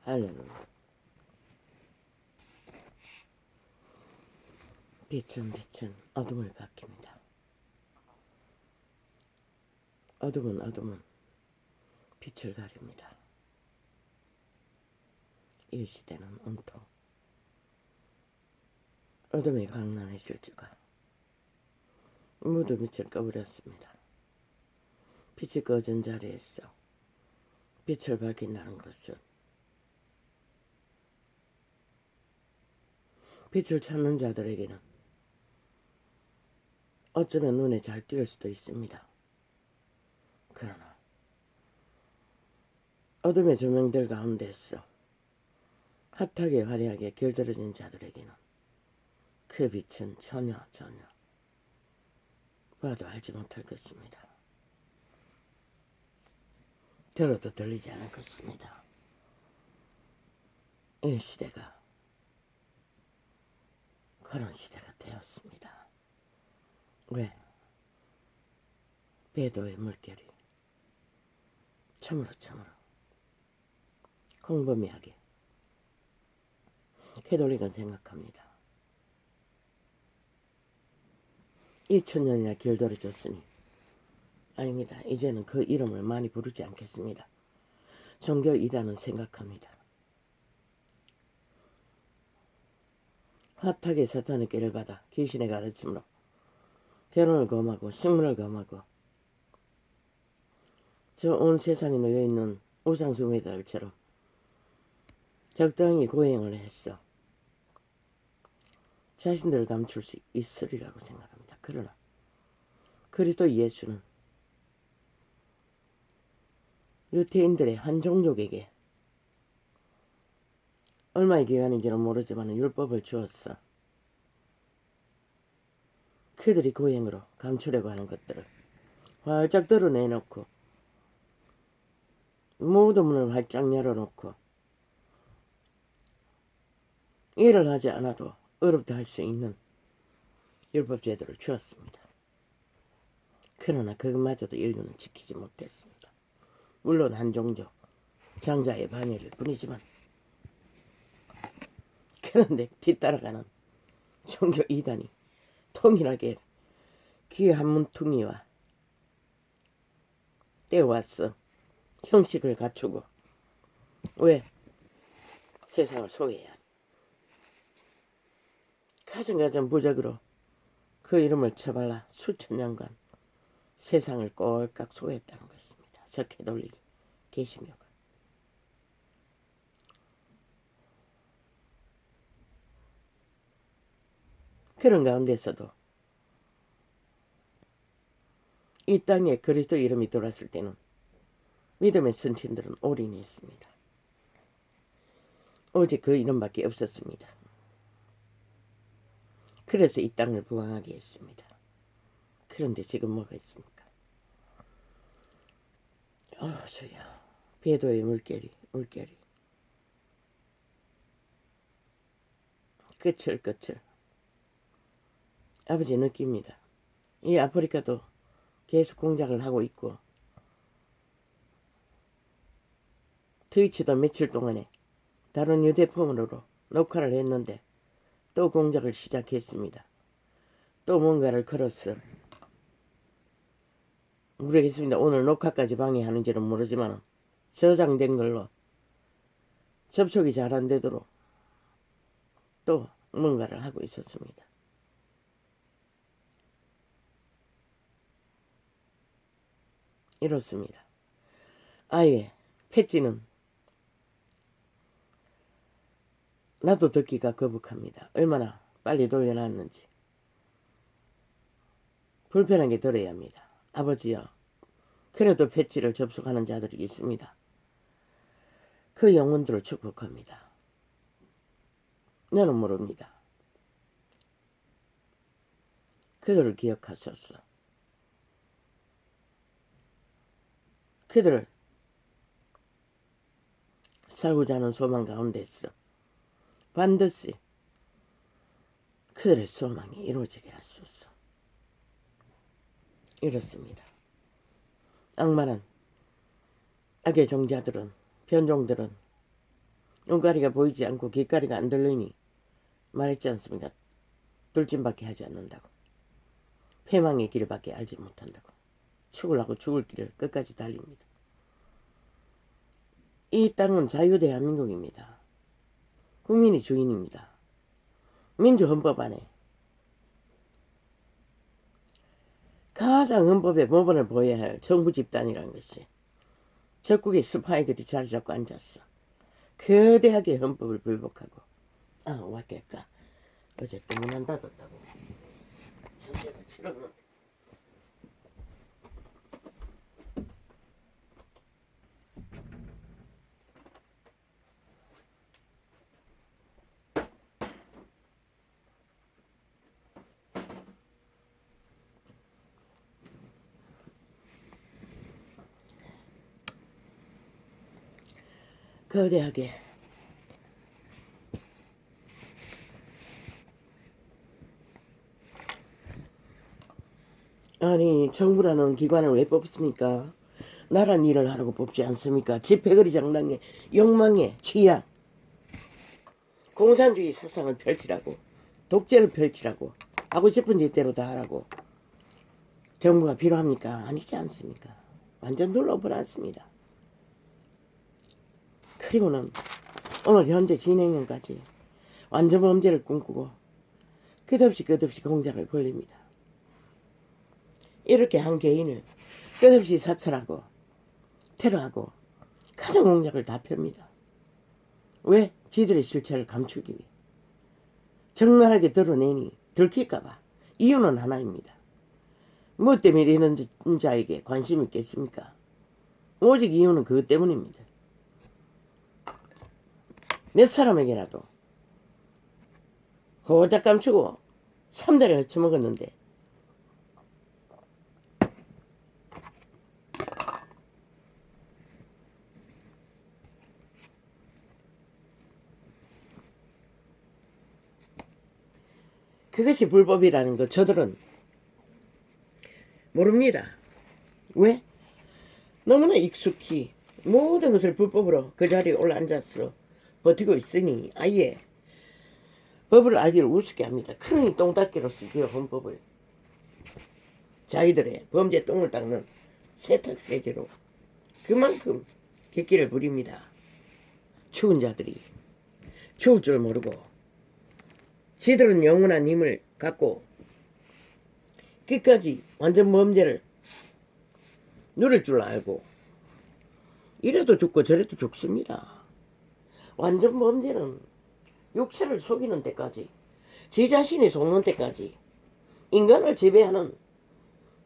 할렐루야. 빛은 어둠을 밝힙니다. 어둠은 빛을 가립니다. 이 시대는 온통 어둠이 강난해질 줄과 모두 빛을 꺼버렸습니다. 빛이 꺼진 자리에서 빛을 밝힌다는 것은 빛을 찾는 자들에게는 어쩌면 눈에 잘 띄을 수도 있습니다. 그러나 어둠의 조명들 가운데서 핫하게 화려하게 길들여진 자들에게는 그 빛은 전혀 봐도 알지 못할 것입니다. 들어도 들리지 않을 것입니다. 이 시대가 그런 시대가 되었습니다. 왜? 배도의 물결이 처음으로 공범위하게 캐톨릭은 생각합니다. 2000년이나 길들여졌으니 아닙니다. 이제는 그 이름을 많이 부르지 않겠습니다. 종교 이단은 생각합니다. 핫하게 사탄의 깨를 받아 귀신의 가르침으로 결혼을 검하고 식물을 검하고 저 온 세상에 놓여있는 우상숭배들처럼 적당히 고행을 했어 자신들을 감출 수 있으리라고 생각합니다. 그러나 그리스도 예수는 유태인들의 한 종족에게 얼마의 기간인지는 모르지만 율법을 주었어. 그들이 고행으로 감추려고 하는 것들을 활짝 드러내놓고 모든 문을 활짝 열어놓고 일을 하지 않아도 어렵다 할 수 있는 율법 제도를 주었습니다. 그러나 그것마저도 인류는 지키지 못했습니다. 물론 한 종족 장자의 반열일 뿐이지만 그런데 뒤따라가는 종교 이단이 통일하게 귀 한 문퉁이와 떼어왔어. 형식을 갖추고 왜? 세상을 소개해야 가정가정 부적으로 그 이름을 쳐발라 수천 년간 세상을 꼴깍 소개했다는 것입니다. 석회돌리기 개심교가. 그런 가운데서도 이 땅에 그리스도 이름이 들어왔을 때는 믿음의 선친들은 올인했습니다. 오직 그 이름밖에 없었습니다. 그래서 이 땅을 부강하게 했습니다. 그런데 지금 뭐가 있습니까? 주야, 배도의 물결이 끝을 아버지 느낍니다. 이 아프리카도 계속 공작을 하고 있고 트위치도 며칠 동안에 다른 휴대폰으로 녹화를 했는데 또 공작을 시작했습니다. 또 뭔가를 걸었어. 모르겠습니다. 오늘 녹화까지 방해하는지는 모르지만 저장된 걸로 접속이 잘 안 되도록 또 뭔가를 하고 있었습니다. 이렇습니다. 아예 패치는 나도 듣기가 거북합니다. 얼마나 빨리 돌려놨는지. 불편하게 들어야 합니다. 아버지여, 그래도 패치를 접속하는 자들이 있습니다. 그 영혼들을 축복합니다. 나는 모릅니다. 그들을 기억하소서. 그들을 살고자 하는 소망 가운데서 반드시 그들의 소망이 이루어지게 하소서. 이렇습니다. 악마는, 악의 종자들은, 변종들은 눈가리가 보이지 않고 귓가리가 안 들리니 말했지 않습니까? 돌진밖에 하지 않는다고. 패망의 길밖에 알지 못한다고. 죽으려고 죽을 길을 끝까지 달립니다. 이 땅은 자유대한민국입니다. 국민이 주인입니다. 민주헌법 안에 가장 헌법에 모범을 보여야 할 정부 집단이라는 것이 적국의 스파이들이 자리 잡고 앉았어. 거대하게 헌법을 불복하고. 왔겠까. 어제 또 문 안 닫았다고. 전쟁을 치렀는데. 거대하게 아니 정부라는 기관을 왜 뽑습니까? 나란 일을 하라고 뽑지 않습니까? 집회거리 장당에 욕망에 취약 공산주의 사상을 펼치라고 독재를 펼치라고 하고 싶은 짓대로 다 하라고 정부가 필요합니까? 아니지 않습니까? 완전 눌러버렸습니다. 그리고는 오늘 현재 진행형까지 완전 범죄를 꿈꾸고 끝없이 공작을 벌립니다. 이렇게 한 개인을 끝없이 사찰하고 테러하고 가정 공작을 다 펴니다. 왜? 지들의 실체를 감추기 위해. 적나라하게 드러내니 들킬까봐. 이유는 하나입니다. 뭐 때문에 이런 자에게 관심이 있겠습니까? 오직 이유는 그것 때문입니다. 몇 사람에게라도 호딱 감추고 3달에 헤쳐먹었는데 그것이 불법이라는 거 저들은 모릅니다. 왜? 너무나 익숙히 모든 것을 불법으로 그 자리에 올라앉아서 버티고 있으니 아예 법을 알기를 우습게 합니다. 그러니 똥닦기로 쓰기요 헌법을. 자기들의 범죄 똥을 닦는 세탁세제로 그만큼 객기를 부립니다. 죽은 자들이 죽을 줄 모르고 지들은 영원한 힘을 갖고 끝까지 완전 범죄를 누릴 줄 알고 이래도 죽고 저래도 죽습니다. 완전 범죄는 육체를 속이는 데까지 지 자신이 속는 데까지 인간을 지배하는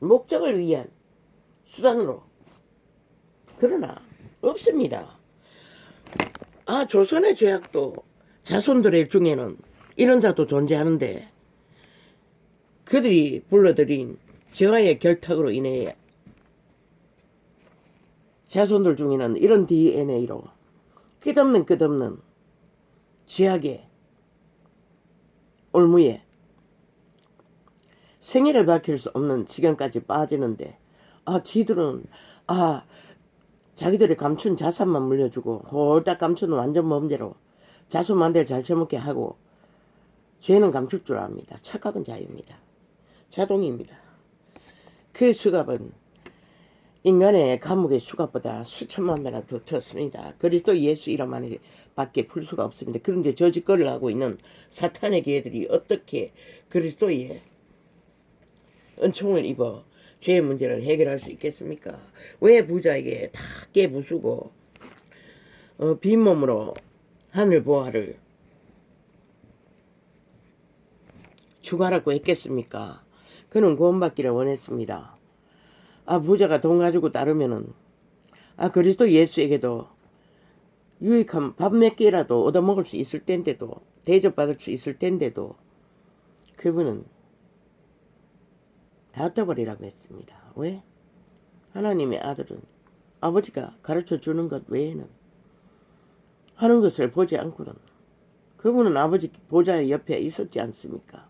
목적을 위한 수단으로 그러나 없습니다. 조선의 죄악도 자손들 중에는 이런 자도 존재하는데 그들이 불러들인 저하의 결탁으로 인해 자손들 중에는 이런 DNA로 끝없는 죄악의 올무에 생애를 밝힐 수 없는 지경까지 빠지는데 지들은 자기들이 감춘 자산만 물려주고 홀딱 감춘 완전 범죄로 자손 만대를 잘 처먹게 하고 죄는 감출 줄 압니다. 착각은 자유입니다. 자동입니다. 그 수갑은 인간의 감옥의 수갑보다 수천만 배나 더 쳤습니다. 그리스도 예수 이름 안에 밖에 풀 수가 없습니다. 그런데 저 짓거리를 하고 있는 사탄의 개들이 어떻게 그리스도의 은총을 입어 죄의 문제를 해결할 수 있겠습니까? 왜 부자에게 다 깨부수고 빈몸으로 하늘 보화를 추가라고 했겠습니까? 그는 구원받기를 원했습니다. 부자가 돈 가지고 따르면은 그리스도 예수에게도 유익한 밥 몇 개라도 얻어먹을 수 있을 텐데도 대접받을 수 있을 텐데도 그분은 다 떠버리라고 했습니다. 왜? 하나님의 아들은 아버지가 가르쳐 주는 것 외에는 하는 것을 보지 않고는 그분은 아버지 보좌의 옆에 있었지 않습니까?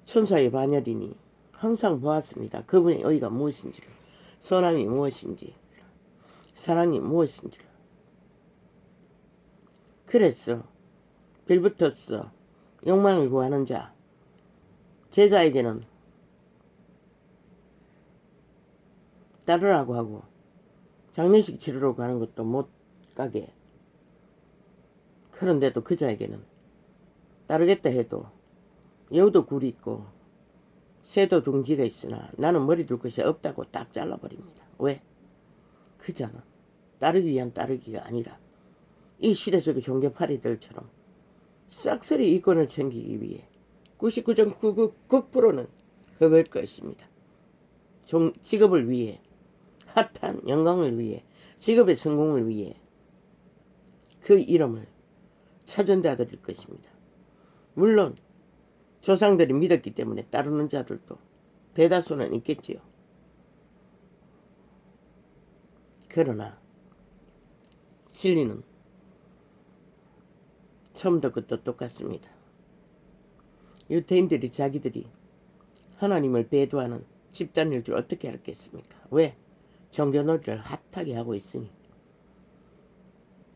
천사의 반열이니 항상 보았습니다. 그분의 의가 무엇인지를, 선함이 무엇인지, 사랑이 무엇인지를. 그랬어. 빌붙었어. 욕망을 구하는 자. 제자에게는 따르라고 하고 장례식 치르러 가는 것도 못 가게. 그런데도 그자에게는 따르겠다 해도 여우도 굴이 있고 새도 둥지가 있으나 나는 머리 둘 것이 없다고 딱 잘라버립니다. 왜? 그자는 따르기 위한 따르기가 아니라 이 시대 속의 종교파리들처럼 싹쓸이 이권을 챙기기 위해 99.99%는 그걸 것입니다. 직업을 위해, 핫한 영광을 위해, 직업의 성공을 위해 그 이름을 차전다드릴 것입니다. 물론 조상들이 믿었기 때문에 따르는 자들도 대다수는 있겠지요. 그러나 진리는 처음부터 끝도 똑같습니다. 유대인들이 자기들이 하나님을 배도하는 집단일 줄 어떻게 알았겠습니까? 왜? 종교놀이를 핫하게 하고 있으니.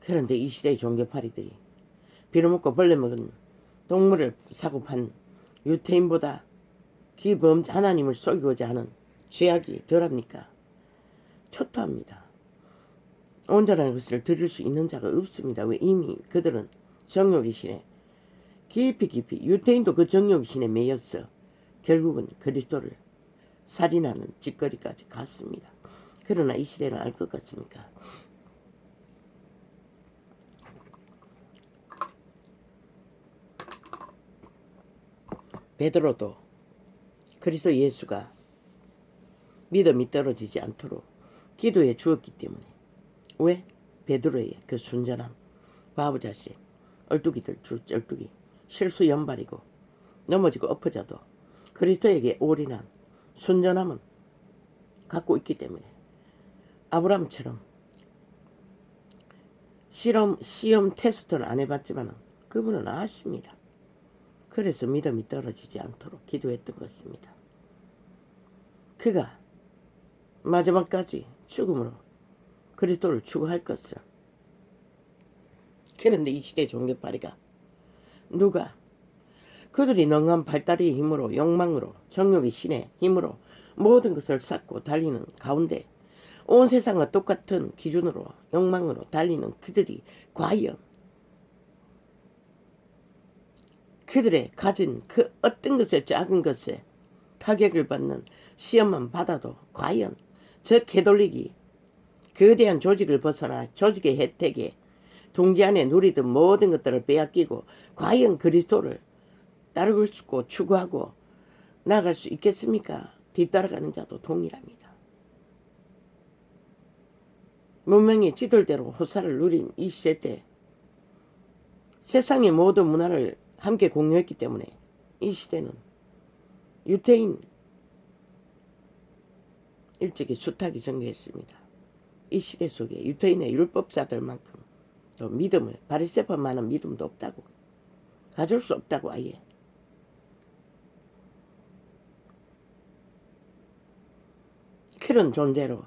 그런데 이 시대의 종교파리들이 빌어먹고 벌레먹은 동물을 사고 판 유태인보다 하나님을 속이고자 하는 죄악이 덜합니까? 초토합니다. 온전한 것을 드릴 수 있는 자가 없습니다. 왜? 이미 그들은 정욕의 신에 깊이 유태인도 그 정욕의 신에 매였어 결국은 그리스도를 살인하는 짓거리까지 갔습니다. 그러나 이 시대는 알 것 같습니까? 베드로도 그리스도 예수가 믿음이 떨어지지 않도록 기도해 주었기 때문에. 왜? 베드로의 그 순전함, 바보자식, 얼뚝이들 쩔뚝이, 실수 연발이고 넘어지고 엎어져도 그리스도에게 올인한 순전함은 갖고 있기 때문에 아브라함처럼 시험 테스트는 안 해봤지만 그분은 아십니다. 그래서 믿음이 떨어지지 않도록 기도했던 것입니다. 그가 마지막까지 죽음으로 그리스도를 추구할 것을. 그런데 이 시대 종교파리가 누가 그들이 능한 발다리의 힘으로 욕망으로 정욕의 신의 힘으로 모든 것을 쌓고 달리는 가운데 온 세상과 똑같은 기준으로 욕망으로 달리는 그들이 과연 그들의 가진 그 어떤 것에 작은 것에 타격을 받는 시험만 받아도 과연 저 개돌리기 거대한 조직을 벗어나 조직의 혜택에 둥지 안에 누리던 모든 것들을 빼앗기고 과연 그리스도를 따르고 추구하고 나아갈 수 있겠습니까? 뒤따라가는 자도 동일합니다. 문명의 지들대로 호사를 누린 이 시대 때 세상의 모든 문화를 함께 공유했기 때문에 이 시대는 유태인 일찍이 수탁이 전개했습니다. 이 시대 속에 유태인의 율법사들만큼 또 믿음을 바리새파만한 믿음도 없다고, 가질 수 없다고. 아예 그런 존재로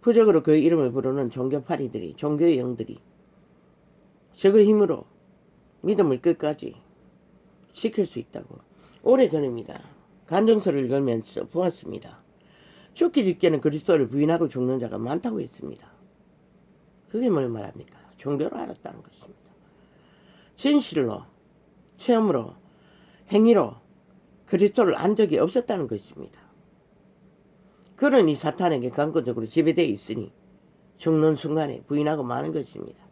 부적으로 그 이름을 부르는 종교파리들이, 종교의 영들이 저그 힘으로 믿음을 끝까지 지킬 수 있다고. 오래전입니다. 간증서를 읽으면서 보았습니다. 죽기 직전에 그리스도를 부인하고 죽는 자가 많다고 했습니다. 그게 뭘 말합니까? 종교로 알았다는 것입니다. 진실로, 체험으로, 행위로 그리스도를 안 적이 없었다는 것입니다. 그러니 사탄에게 강권적으로 지배되어 있으니 죽는 순간에 부인하고 마는 것입니다.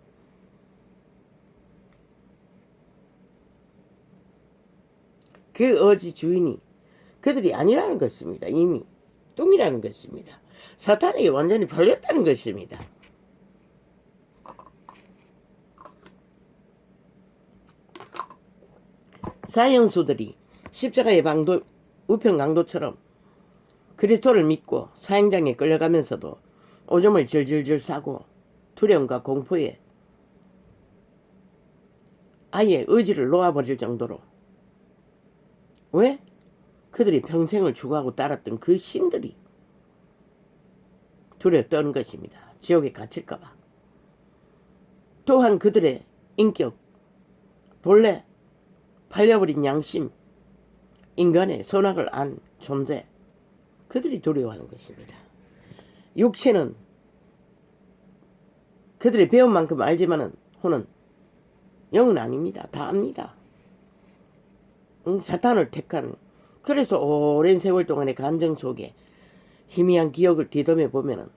그 어지 주인이 그들이 아니라는 것입니다. 이미 똥이라는 것입니다. 사탄에게 완전히 팔렸다는 것입니다. 사형수들이 십자가의 우편 강도처럼 그리스도를 믿고 사형장에 끌려가면서도 오줌을 질질질 싸고 두려움과 공포에 아예 의지를 놓아버릴 정도로. 왜? 그들이 평생을 추구하고 따랐던 그 신들이 두려워 떠는 것입니다. 지옥에 갇힐까봐. 또한 그들의 인격, 본래 팔려버린 양심, 인간의 선악을 안 존재, 그들이 두려워하는 것입니다. 육체는 그들이 배운 만큼 알지만은 혼은 영은 아닙니다. 다 압니다. 사탄을 택한, 그래서 오랜 세월 동안의 간정 속에 희미한 기억을 뒤덮여 보면은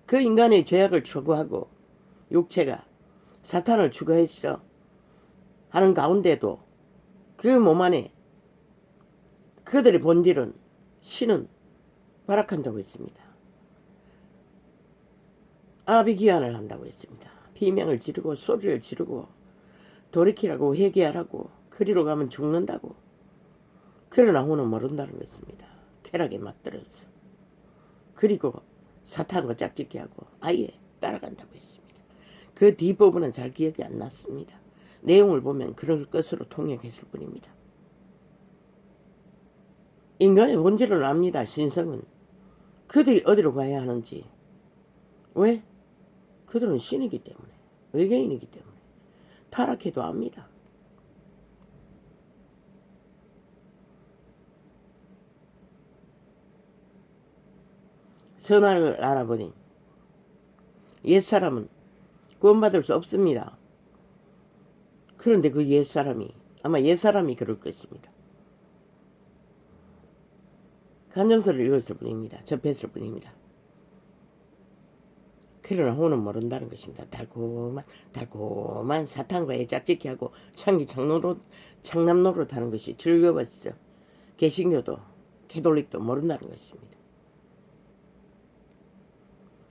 그 인간의 죄악을 추구하고 육체가 사탄을 추구했어 하는 가운데도 그 몸 안에 그들의 본질은 신은 발악한다고 했습니다. 아비기환을 한다고 했습니다. 비명을 지르고 소리를 지르고 돌이키라고 회개하라고, 그리로 가면 죽는다고. 그러나 혼은 모른다는 것입니다. 쾌락에 맞들었어. 그리고 사탄과 짝짓기 하고 아예 따라간다고 했습니다. 그 뒷부분은 잘 기억이 안 났습니다. 내용을 보면 그럴 것으로 통역했을 뿐입니다. 인간의 본질을 압니다. 신성은. 그들이 어디로 가야 하는지. 왜? 그들은 신이기 때문에, 외계인이기 때문에 타락해도 압니다. 선악을 알아보니 옛사람은 구원받을 수 없습니다. 그런데 그 옛사람이, 아마 옛사람이 그럴 것입니다. 간정서를 읽었을 뿐입니다. 접했을 뿐입니다. 그러나 혼은 모른다는 것입니다. 달콤한 사탄과의 짝짓기하고 창남 노릇하는 것이 즐거웠어. 개신교도 캐톨릭도 모른다는 것입니다.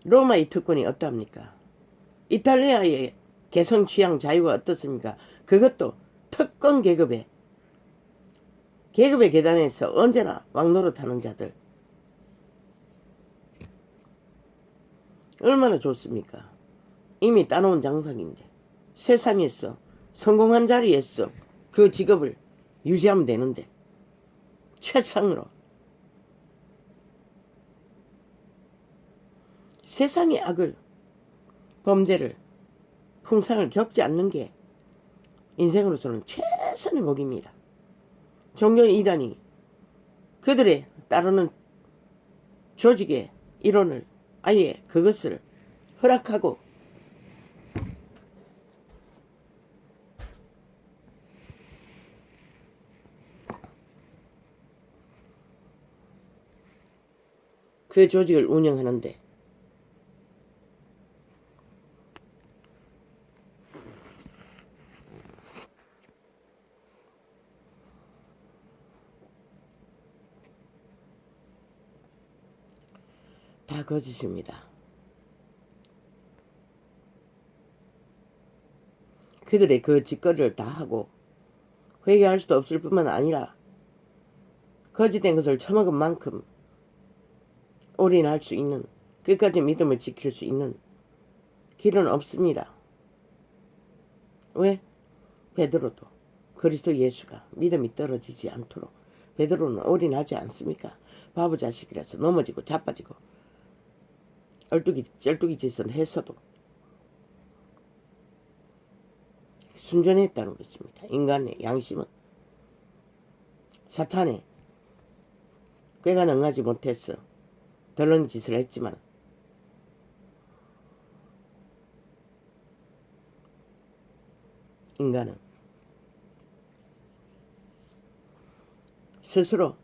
로마의 특권이 어떠합니까? 이탈리아의 개성 취향 자유가 어떻습니까? 그것도 특권 계급의 계단에서 언제나 왕노릇하는 자들. 얼마나 좋습니까? 이미 따놓은 장상인데 세상에서 성공한 자리에서 그 직업을 유지하면 되는데 최상으로 세상의 악을, 범죄를, 풍상을 겪지 않는 게 인생으로서는 최선의 복입니다. 종교 이단이 그들의 따르는 조직의 이론을 아예 그것을 허락하고 그 조직을 운영하는데 다 거짓입니다. 그들의 그 짓거리를 다 하고 회개할 수도 없을 뿐만 아니라 거짓된 것을 처먹은 만큼 올인할 수 있는, 끝까지 믿음을 지킬 수 있는 길은 없습니다. 왜? 베드로도 그리스도 예수가 믿음이 떨어지지 않도록 베드로는 올인하지 않습니까? 바보 자식이라서 넘어지고 자빠지고 쩔뚝이 짓을 했어도 순전했다는 것입니다. 인간의 양심은 사탄에 꾀가 능하지 못해서 덜렁이 짓을 했지만 인간은 스스로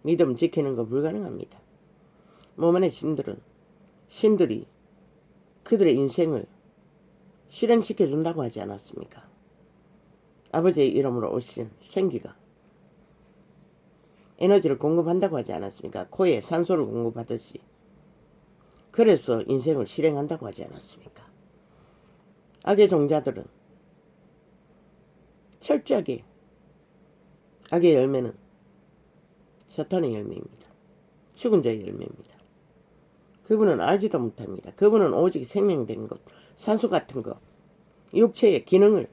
믿음 지키는 거 불가능합니다. 몸 안의 신들이 그들의 인생을 실행시켜 준다고 하지 않았습니까? 아버지의 이름으로 오신 생기가 에너지를 공급한다고 하지 않았습니까? 코에 산소를 공급하듯이. 그래서 인생을 실행한다고 하지 않았습니까? 악의 종자들은 철저하게 악의 열매는 사탄의 열매입니다. 죽은 자의 열매입니다. 그분은 알지도 못합니다. 그분은 오직 생명된 것, 산소 같은 것, 육체의 기능을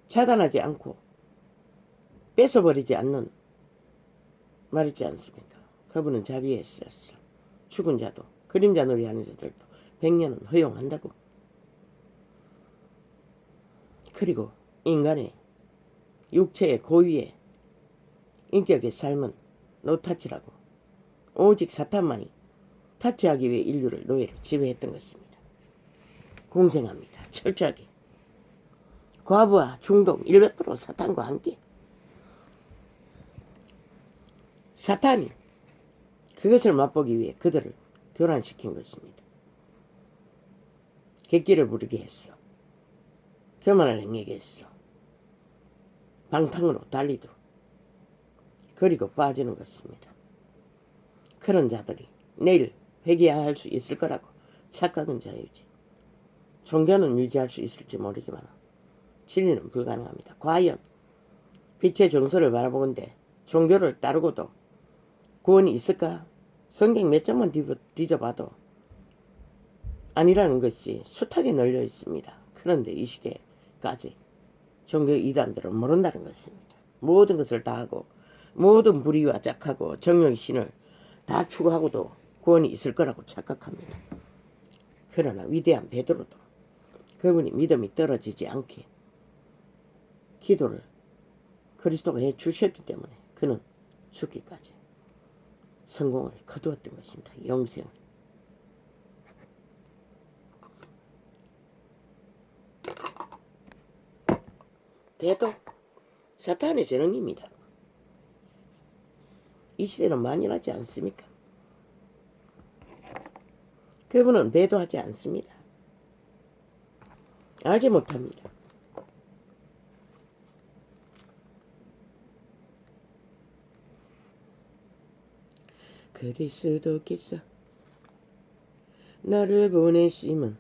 차단하지 않고 뺏어버리지 않는 말했지 않습니까? 그분은 자비했었어. 죽은 자도 그림자 놀이 하는 자들도 100년은 허용한다고. 그리고 인간의 육체의 고유의 인격의 삶은 노타치라고. 오직 사탄만이 타치하기 위해 인류를 노예로 지배했던 것입니다. 공생합니다. 철저하게. 과부하, 중독 100% 사탄과 함께. 사탄이 그것을 맛보기 위해 그들을 교란시킨 것입니다. 객기를 부르게 했어. 교만을 행하게 했어. 방탕으로 달리도록. 그리고 빠지는 것입니다. 그런 자들이 내일 회개할 수 있을 거라고. 착각은 자유지. 종교는 유지할 수 있을지 모르지만 진리는 불가능합니다. 과연 빛의 정서를 바라보건대 종교를 따르고도 구원이 있을까? 성경 몇 장만 뒤져봐도 아니라는 것이 숱하게 널려 있습니다. 그런데 이 시대까지 종교 이단들은 모른다는 것입니다. 모든 것을 다 하고 모든 불의와 짝하고 정욕의 신을 다 추구하고도 구원이 있을 거라고 착각합니다. 그러나 위대한 베드로도 그분이 믿음이 떨어지지 않게 기도를 그리스도가 해주셨기 때문에 그는 죽기까지 성공을 거두었던 것입니다. 영생을. 배도 사탄의 재능입니다. 이 시대는 만연하지 않습니까? 그분은 배도하지 않습니다. 알지 못합니다. 그리스도께서 나를 보내심은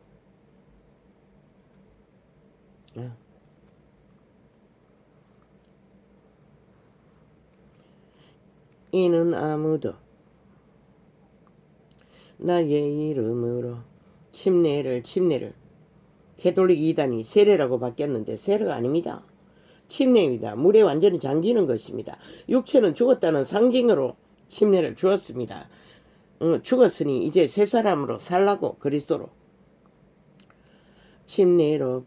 이는 아무도 나의 이름으로 침례를 캐톨릭 이단이 세례라고 바뀌었는데 세례가 아닙니다. 침례입니다. 물에 완전히 잠기는 것입니다. 육체는 죽었다는 상징으로 침례를 주었습니다. 죽었으니 이제 새 사람으로 살라고 그리스도로 침례로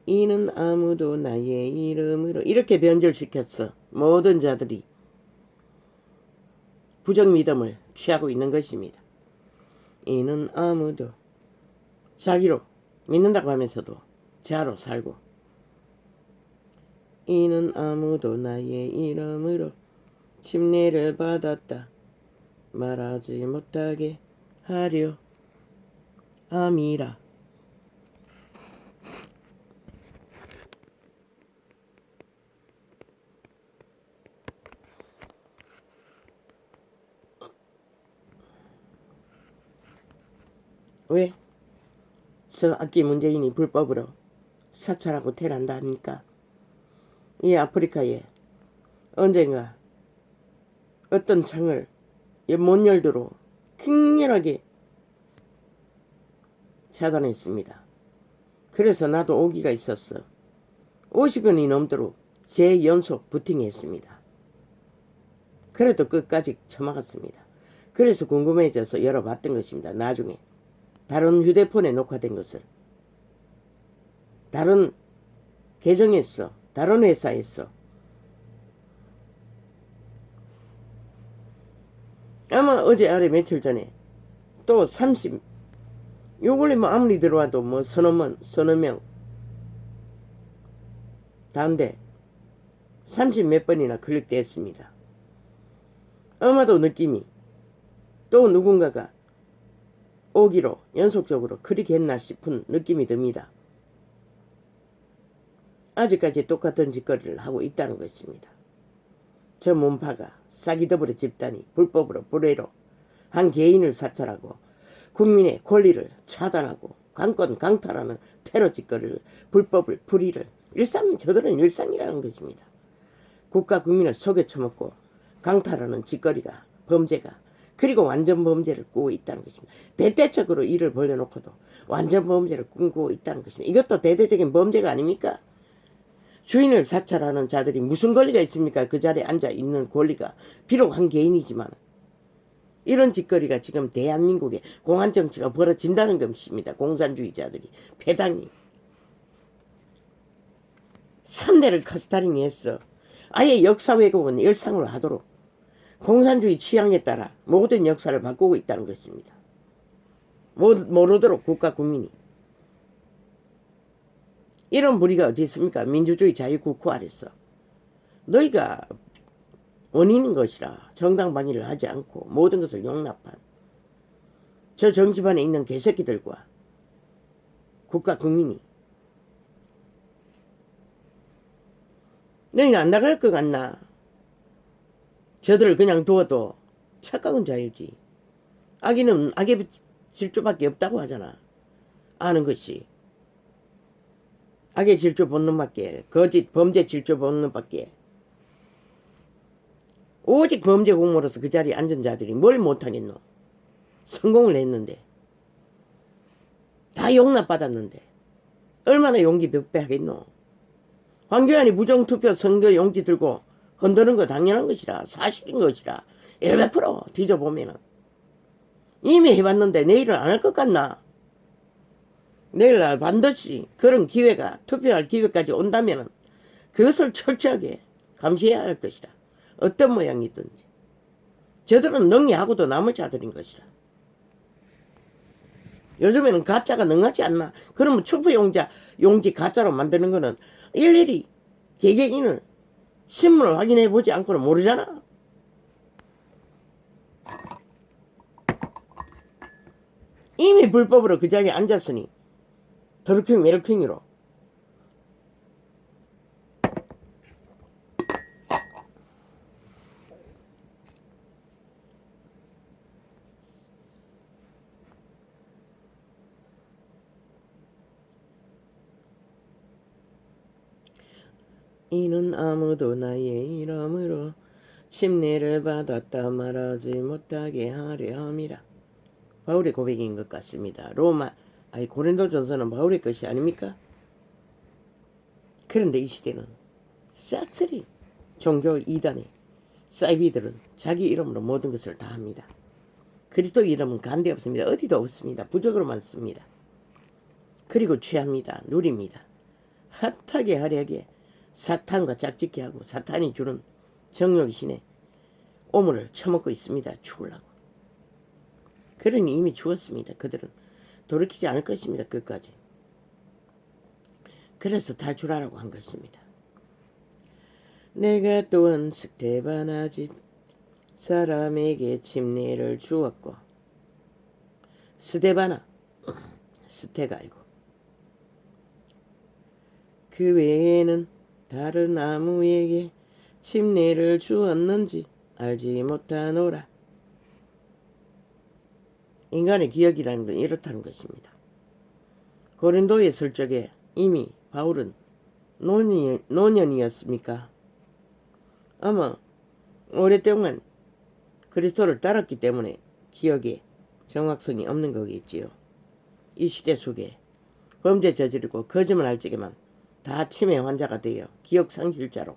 이는 아무도 나의 이름으로 이렇게 변절시켰어. 모든 자들이 부정 믿음을 취하고 있는 것입니다. 이는 아무도 자기로 믿는다고 하면서도 자로 살고 이는 아무도 나의 이름으로 침례를 받았다 말하지 못하게 하려 함이라. 왜? 악기 문재인이 불법으로 사찰하고 테러한다 합니까? 이 아프리카에 언젠가 어떤 창을 못 열도록 격렬하게 차단했습니다. 그래서 나도 오기가 있었어. 50원이 넘도록 재연속 부팅했습니다. 그래도 끝까지 처막았습니다. 그래서 궁금해져서 열어봤던 것입니다. 나중에 다른 휴대폰에 녹화된 것을 다른 계정에서 다른 회사에서 아마 어제 아래 며칠 전에 또 30 요걸에 뭐 아무리 들어와도 뭐 서너 명 다운데 30 몇 번이나 클릭됐습니다. 아마도 느낌이 또 누군가가 오기로 연속적으로 클릭했나 싶은 느낌이 듭니다. 아직까지 똑같은 짓거리를 하고 있다는 것입니다. 저 몸파가 싸기더블의 집단이 불법으로 불의로 한 개인을 사찰하고 국민의 권리를 차단하고 강권 강탈하는 테러 짓거리를 불법을 불의를 저들은 일상이라는 것입니다. 국가 국민을 속여 처먹고 강탈하는 짓거리가 범죄가 그리고 완전 범죄를 꾸고 있다는 것입니다. 대대적으로 일을 벌려놓고도 완전 범죄를 꿈꾸고 있다는 것입니다. 이것도 대대적인 범죄가 아닙니까? 주인을 사찰하는 자들이 무슨 권리가 있습니까? 그 자리에 앉아 있는 권리가 비록 한 개인이지만 이런 짓거리가 지금 대한민국에 공안 정치가 벌어진다는 것입니다. 공산주의자들이 패당이 3대를 카스타링해서 아예 역사 왜곡은 일상으로 하도록 공산주의 취향에 따라 모든 역사를 바꾸고 있다는 것입니다. 모르도록 국가 국민이. 이런 무리가 어디 있습니까? 민주주의 자유국호 아래서 너희가 원인인 것이라 정당 방위를 하지 않고 모든 것을 용납한 저 정치판에 있는 개새끼들과 국가 국민이 너희는 안 나갈 것 같나? 저들을 그냥 두어도 착각은 자유지. 악인은 악의 질주밖에 없다고 하잖아. 아는 것이. 악의 질주 본능밖에, 거짓 범죄 질주 본능밖에. 오직 범죄 공모로서 그 자리에 앉은 자들이 뭘 못하겠노? 성공을 했는데, 다 용납받았는데 얼마나 용기 벽배하겠노? 황교안이 부정투표 선거 용지 들고 흔드는 거 당연한 것이라, 사실인 것이라 100% 뒤져보면은 이미 해봤는데 내일은 안 할 것 같나? 내일날 반드시 그런 기회가, 투표할 기회까지 온다면은 그것을 철저하게 감시해야 할 것이라. 어떤 모양이든지. 저들은 능히하고도 남을 자들인 것이라. 요즘에는 가짜가 능하지 않나? 그러면 투표용지 가짜로 만드는 거는 일일이 개개인을 신문을 확인해 보지 않고는 모르잖아. 이미 불법으로 그 자리에 앉았으니 더럽핑 매럽핑으로 이는 아무도 나의 이름으로 침례를 받았다 말하지 못하게 하려 함이라. 바울의 고백인 것 같습니다. 고린도전서는 바울의 것이 아닙니까? 그런데 이 시대는 싹쓸이 종교 이단의 사이비들은 자기 이름으로 모든 것을 다 합니다. 그리스도 이름은 간대 없습니다. 어디도 없습니다. 부적으로만 씁니다. 그리고 취합니다. 누립니다. 핫하게 화려하게 사탄과 짝짓기 하고 사탄이 주는 정욕신의 오물을 처먹고 있습니다. 죽으려고. 그러니 이미 죽었습니다. 그들은 돌이키지 않을 것입니다. 끝까지. 그래서 탈출하라고 한 것입니다. 내가 또한 스테바나 집 사람에게 침례를 주었고, 스테바나, 스테가 아니고 그 외에는 다른 아무에게 침례를 주었는지 알지 못하노라. 인간의 기억이라는 건 이렇다는 것입니다. 고린도에 있을 적에 이미 바울은 노년이었습니까? 아마 오랫동안 그리스도를 따랐기 때문에 기억에 정확성이 없는 거겠지요. 이 시대 속에 범죄 저지르고 거짓말할 적에만 다 치매 환자가 되어 기억상실자로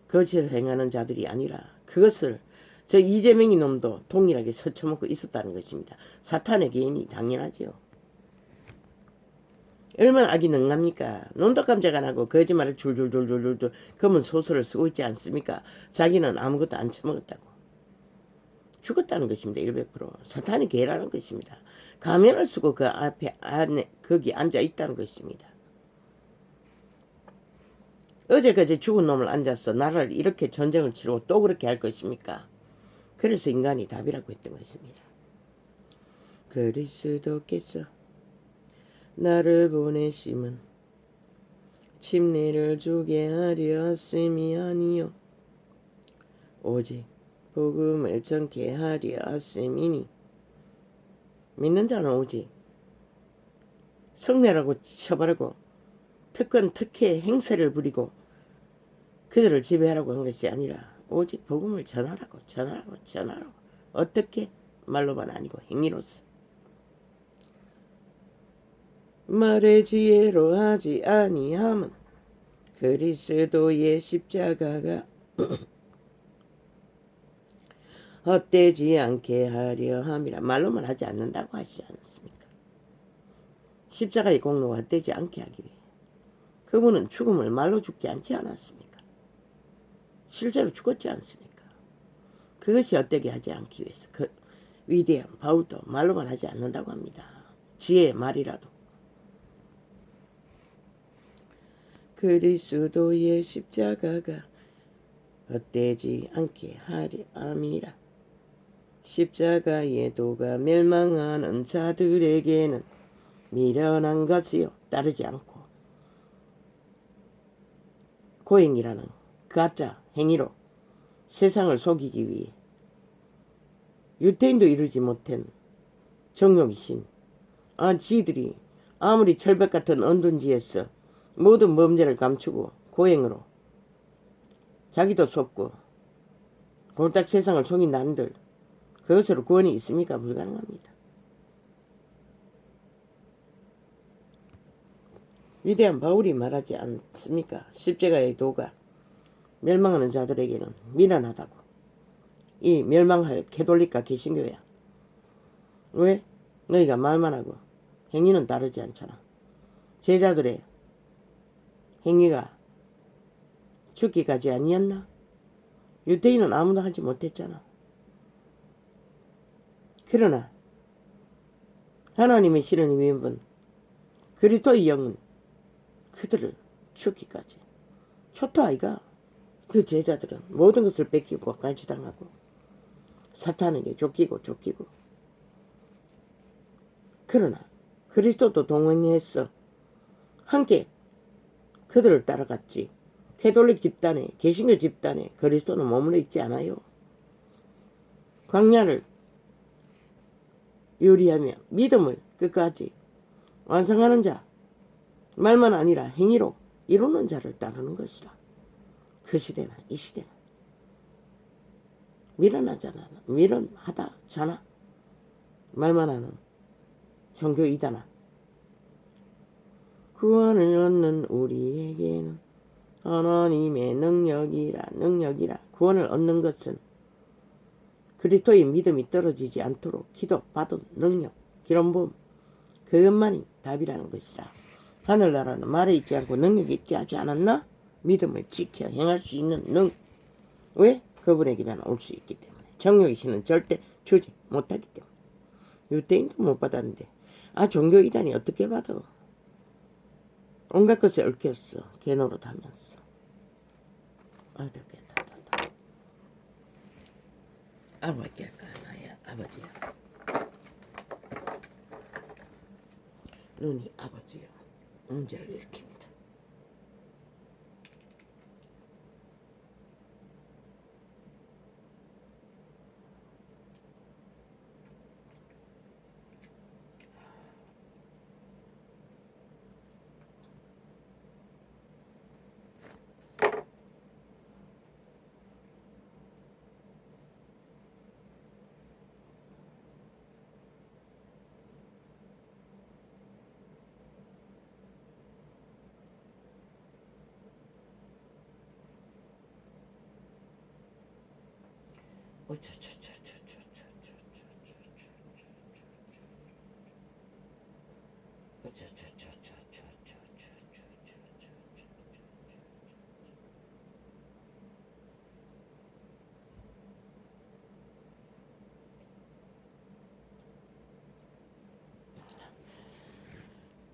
거짓을 행하는 자들이 아니라 그것을 저 이재명이 놈도 동일하게 서쳐먹고 있었다는 것입니다. 사탄의 개인이 당연하죠. 얼마나 악이 능합니까? 논도 깜짝 안 하고 거짓말을 줄줄줄줄줄 그러면 소설을 쓰고 있지 않습니까? 자기는 아무것도 안 처먹었다고. 죽었다는 것입니다. 100%. 사탄이 개라는 것입니다. 가면을 쓰고 그 안에 거기 앉아 있다는 것입니다. 어제까지 죽은 놈을 앉아서 나라를 이렇게 전쟁을 치르고 또 그렇게 할 것입니까? 그래서 인간이 답이라고 했던 것입니다. 그리스도께서 나를 보내심은 침례를 주게 하려 하심이 아니요 오직 복음을 전케 하려 하심이니. 믿는 자는 오직 성례라고 처벌하고 특혜 행세를 부리고 그들을 지배하라고 한 것이 아니라 오직 복음을 전하라고. 어떻게? 말로만 아니고 행위로서. 말의 지혜로 하지 아니함은 그리스도의 십자가가 헛되지 않게 하려 함이라. 말로만 하지 않는다고 하시지 않았습니까? 십자가의 공로가 헛되지 않게 하기 위해. 그분은 죽음을 말로 죽지 않지 않았습니까? 실제로 죽었지 않습니까? 그것이 헛되게 하지 않기 위해서 그 위대한 바울도 말로만 하지 않는다고 합니다. 지혜의 말이라도. 그리스도의 십자가가 헛되지 않게 하려 함이라. 십자가의 도가 멸망하는 자들에게는 미련한 것이요 따르지 않고 고행이라는 가짜 행위로 세상을 속이기 위해 유태인도 이루지 못한 정욕이신 지들이 아무리 철벽 같은 언둔지에서 모든 범죄를 감추고 고행으로 자기도 속고 골딱 세상을 속인 난들 그것으로 구원이 있습니까? 불가능합니다. 위대한 바울이 말하지 않습니까? 십자가의 도가 멸망하는 자들에게는 미련하다고. 이 멸망할 캐톨릭과 개신교야. 왜? 너희가 말만 하고 행위는 따르지 않잖아. 제자들의 행위가 죽기까지 아니었나? 유대인은 아무도 하지 못했잖아. 그러나 하나님의 신을 입은 분 그리스도의 영은 그들을 죽기까지 초토아이가 그 제자들은 모든 것을 뺏기고 갈취당하고 사탄에게 쫓기고 그러나 그리스도도 동행했어. 함께 그들을 따라갔지. 캐톨릭 집단에 개신교 집단에 그리스도는 머물러 있지 않아요. 광야를 요리하며 믿음을 끝까지 완성하는 자, 말만 아니라 행위로 이루는 자를 따르는 것이라. 그 시대나 이 시대나 미련하잖아. 말만 하는 종교이다나. 구원을 얻는 우리에게는 하나님의 능력이라. 구원을 얻는 것은 그리스도의 믿음이 떨어지지 않도록 기도 받은 능력, 기름부음 그것만이 답이라는 것이라. 하늘나라는 말에 있지 않고 능력이 있게 하지 않았나? 믿음을 지켜 행할 수 있는 왜? 그분에게만 올 수 있기 때문에. 정욕의 신은 절대 주지 못하기 때문에. 유대인도 못 받았는데 종교이단이 어떻게 받아? 온갖 것을 얽혔어. 개노릇하면서. 아버지 할까 나야 아버지야. 눈이 아버지야. 문제를 일으킵니다.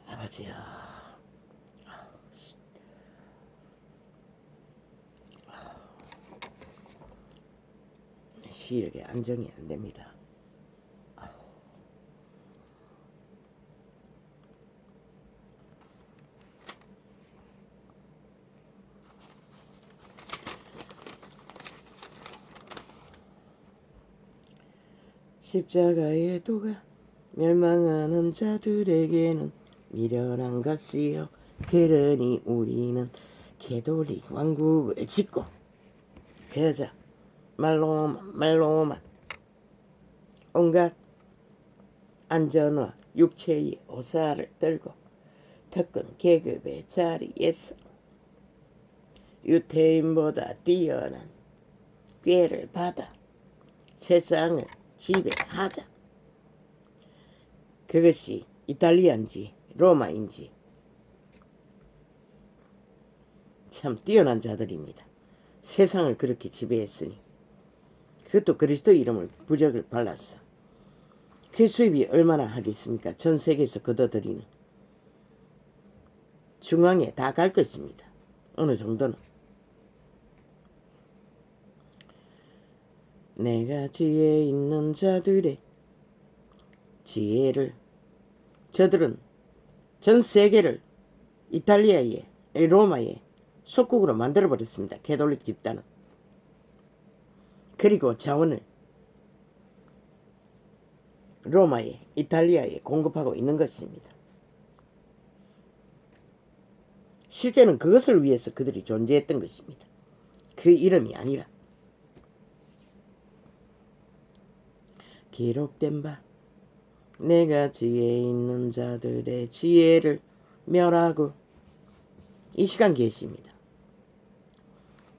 아버지야. 시력에 안정이 안 됩니다. 십자가의 도가 멸망하는 자들에게는 미련한 것이요 그러니 우리는 캐톨릭 왕국을 짓고 그저 말로만 온갖 안전과 육체의 오사를 떨고 특권 계급의 자리에서 유태인보다 뛰어난 꾀를 받아 세상을 지배하자. 그것이 이탈리아인지 로마인지 참 뛰어난 자들입니다. 세상을 그렇게 지배했으니, 그것도 그리스도 이름을 부적을 발랐어. 그 수입이 얼마나 하겠습니까? 전 세계에서 걷어들이는. 중앙에 다 갈 것입니다. 어느 정도는. 내가 지혜 있는 자들의 지혜를, 저들은 전 세계를 이탈리아에, 로마에 속국으로 만들어버렸습니다. 캐톨릭 집단은. 그리고 자원을 로마에, 이탈리아에 공급하고 있는 것입니다. 실제는 그것을 위해서 그들이 존재했던 것입니다. 그 이름이 아니라. 기록된 바 내가 지혜 있는 자들의 지혜를 멸하고, 이 시간 계십니다.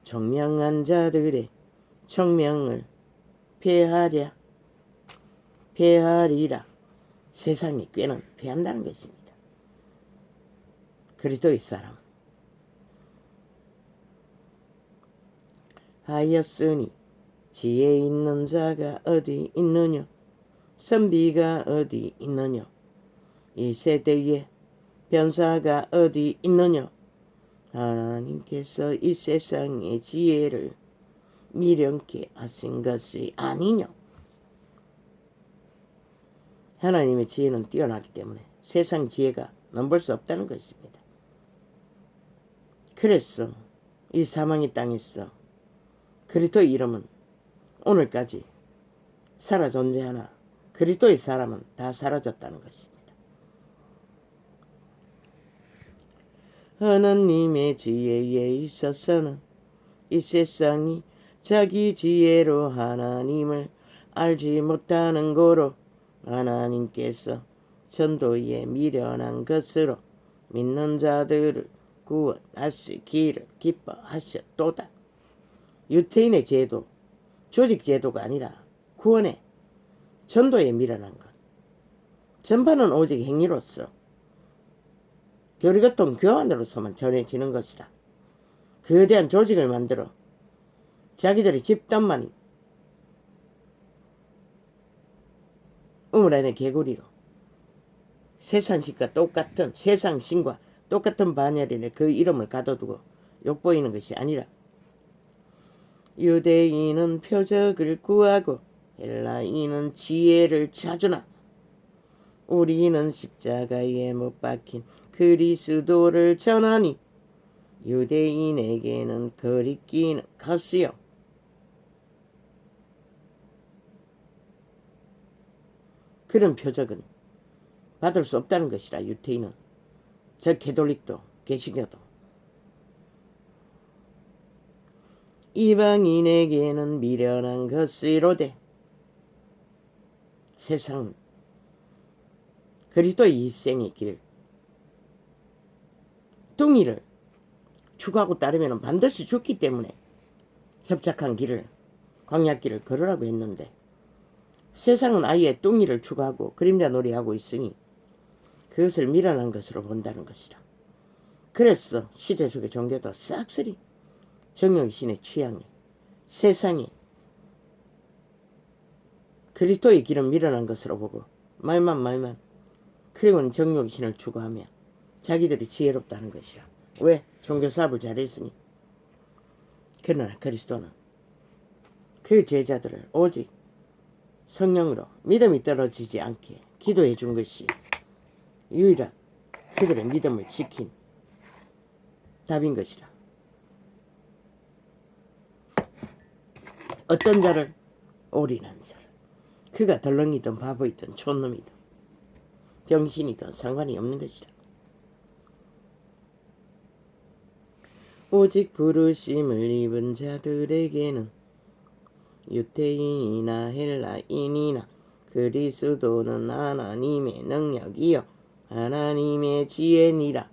총명한 자들의 총명을 폐하리라. 세상의 꾀는 패한다는 것입니다. 그리스도의 사람 하였으니 지혜 있는 자가 어디 있느냐, 선비가 어디 있느냐, 이 세대의 변사가 어디 있느냐. 하나님께서 이 세상의 지혜를 미련케 하신 것이 아니냐. 하나님의 지혜는 뛰어나기 때문에 세상 지혜가 넘볼 수 없다는 것입니다. 그래서 이 사망의 땅에서 그리스도의 이름은 오늘까지 살아 존재하나 그리스도의 사람은 다 사라졌다는 것입니다. 하나님의 지혜에 있어서는 이 세상이 자기 지혜로 하나님을 알지 못하는 고로 하나님께서 전도에 미련한 것으로 믿는 자들을 구원하시기를 기뻐하셨도다. 유태인의 제도, 조직 제도가 아니라 구원의 전도에 미련한 것. 전파는 오직 행위로서 교리교통 교환으로서만 전해지는 것이라. 거대한 조직을 만들어 자기들의 집단만이 우물 안의 개구리로 세상신과 똑같은, 세상신과 똑같은 반열에 그 이름을 가둬두고 욕보이는 것이 아니라, 유대인은 표적을 구하고 헬라인은 지혜를 찾으나 우리는 십자가에 못 박힌 그리스도를 전하니 유대인에게는 거리끼는 것이요 그런 표적은 받을 수 없다는 것이라. 유태인은, 저 캐톨릭도 개신교도. 이방인에게는 미련한 것이로되 세상은 그리스도의 일생의 길, 뚱이를 추구하고 따르면 반드시 죽기 때문에 협착한 길을, 광야길을 걸으라고 했는데, 세상은 아예 뚱이를 추구하고 그림자 놀이하고 있으니 그것을 미련한 것으로 본다는 것이라. 그래서 시대 속의 종교도 싹쓸이 정욕의 신의 취향이, 세상이 그리스도의 길은 미련한 것으로 보고 말만 그리고는 정욕의 신을 추구하며 자기들이 지혜롭다는 것이라. 왜? 종교 사업을 잘했으니. 그러나 그리스도는 그 제자들을 오직 성령으로 믿음이 떨어지지 않게 기도해 준 것이 유일한 그들의 믿음을 지킨 답인 것이라. 어떤 자를? 올인한 자를. 그가 덜렁이든 바보이든 촌놈이든 병신이든 상관이 없는 것이라. 오직 부르심을 입은 자들에게는 유태인이나 헬라인이나 그리스도는 하나님의 능력이요 하나님의 지혜니라.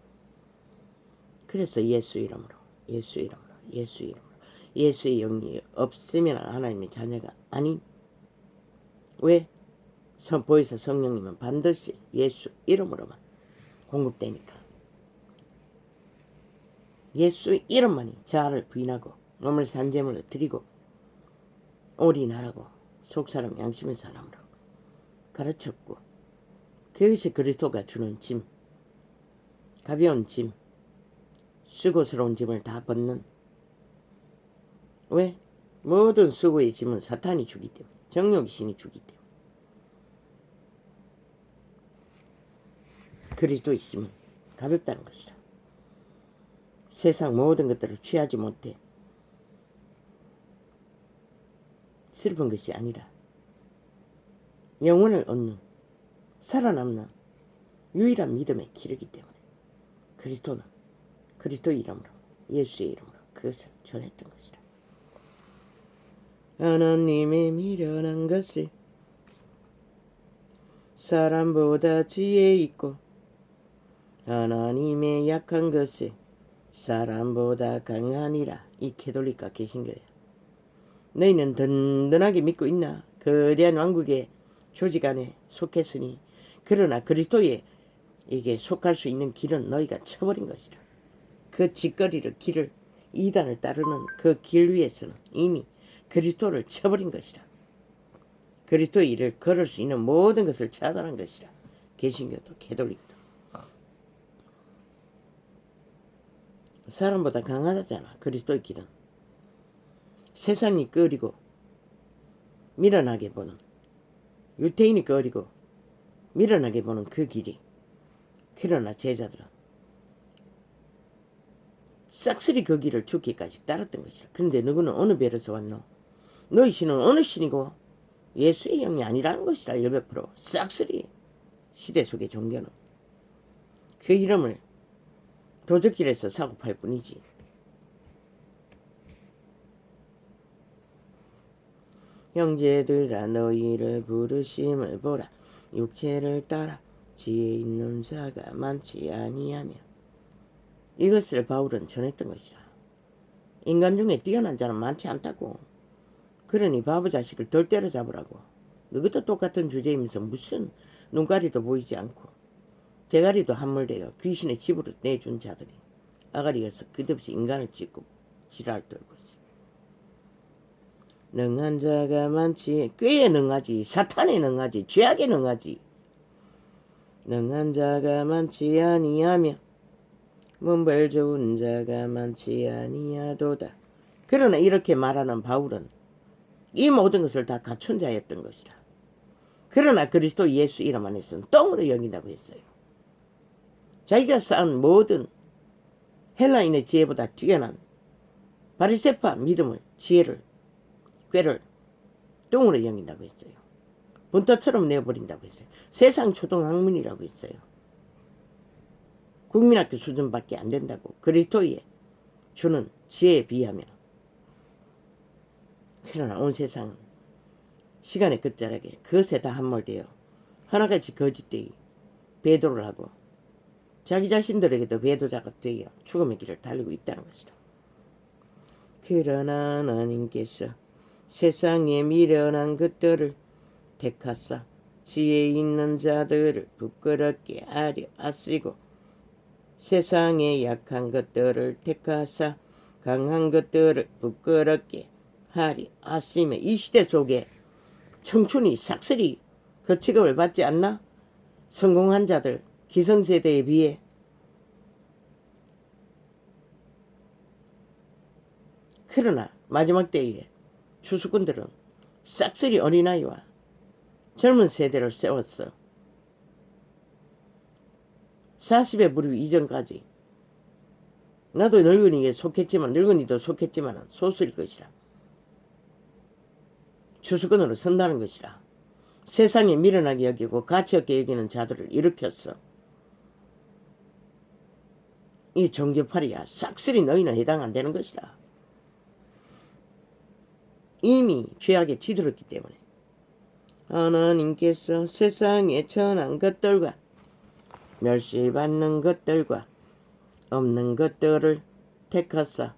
그래서 예수 이름으로 예수 이름으로. 예수의 영이 없으면 하나님의 자녀가 아닌. 왜? 선포에서 성령님은 반드시 예수 이름으로만 공급되니까. 예수 이름만이 자아를 부인하고 몸을 산재물로 드리고 올인하라고 속사람 양심의 사람으로 가르쳤고, 그것이 그리스도가 주는 짐, 가벼운 짐, 수고스러운 짐을 다 벗는. 왜? 모든 수고의 짐은 사탄이 주기 때문에, 정욕의 신이 주기 때문에. 그리스도 있으면 가볍다는 것이라. 세상 모든 것들을 취하지 못해 슬픈 것이 아니라 영혼을 얻는, 살아남는 유일한 믿음의 길이기 때문에 그리스도는 그리스도의 이름으로, 예수의 이름으로 그것을 전했던 것이라. 하나님의 미련한 것을 사람보다 지혜 있고, 하나님의 약한 것을 사람보다 강하니라. 이 캐톨릭과 계신 거예요. 너희는 든든하게 믿고 있나? 거대한 왕국의 조직 안에 속했으니, 그러나 그리스도에 이게 속할 수 있는 길은 너희가 쳐버린 것이라. 그 짓거리를, 길을, 이단을 따르는 그 길 위에서는 이미 그리스도를 쳐버린 것이라. 그리스도의 일을 걸을 수 있는 모든 것을 차단한 것이라. 개신교도 캐톨릭도. 사람보다 강하다잖아. 그리스도의 길은. 세상이 꺼리고 미련하게 보는, 유태인이 꺼리고 미련하게 보는 그 길이. 그러나 제자들은 싹쓸이 그 길을 죽기까지 따랐던 것이라. 그런데 너희는 어느 별에서 왔노? 너희 신은 어느 신이고 예수의 영이 아니라는 것이라. 100% 싹쓸이 시대 속의 종교는 그 이름을 도적질해서 사고 팔 뿐이지. 형제들아, 너희를 부르심을 보라. 육체를 따라 지혜 있는 자가 많지 아니하며. 이것을 바울은 전했던 것이라. 인간 중에 뛰어난 자는 많지 않다고. 그러니 바보 자식을 덜 때려잡으라고. 이것도 똑같은 주제이면서 무슨 눈가리도 보이지 않고 대가리도 함몰되어 귀신의 집으로 내준 자들이 아가리에서 끝없이 인간을 찢고 지랄 떨고 있어. 능한 자가 많지. 꾀에 능하지, 사탄에 능하지, 죄악에 능하지. 능한 자가 많지 아니하며 문벌 좋은 자가 많지 아니하도다. 그러나 이렇게 말하는 바울은 이 모든 것을 다 갖춘 자였던 것이라. 그러나 그리스도 예수 이름 안에서는 똥으로 여긴다고 했어요. 자기가 쌓은 모든 헬라인의 지혜보다 뛰어난 바리새파 믿음을, 지혜를, 꾀를 똥으로 여긴다고 했어요. 분터처럼 내버린다고 했어요. 세상 초등학문이라고 했어요. 국민학교 수준밖에 안 된다고. 그리스도의 주는 지혜에 비하면. 그러나 온 세상은 시간의 끝자락에 그것에 다 함몰되어 하나같이 거짓되이 배도를 하고 자기 자신들에게도 배도자가 되어 죽음의 길을 달리고 있다는 것이다. 그러나 하나님께서 세상에 미련한 것들을 택하사 지혜 있는 자들을 부끄럽게 하려 하시고, 세상에 약한 것들을 택하사 강한 것들을 부끄럽게 하려 하시며. 이 시대 속에 청춘이 싹쓸이 그 취급을 받지 않나? 성공한 자들, 기성세대에 비해. 그러나 마지막 때에 추수꾼들은 싹쓸이 어린아이와 젊은 세대를 세웠어. 40에 무르 이전까지. 나도 늙은이에 속했지만, 늙은이도 속했지만 소수일 것이라. 추수꾼으로 선다는 것이라. 세상에 미련하게 여기고 가치없게 여기는 자들을 일으켰어. 이 종교팔이야. 싹쓸이 너희는 해당 안 되는 것이라. 이미 죄악에 찌들었기 때문에. 하나님께서 세상에 천한 것들과 멸시받는 것들과 없는 것들을 택하사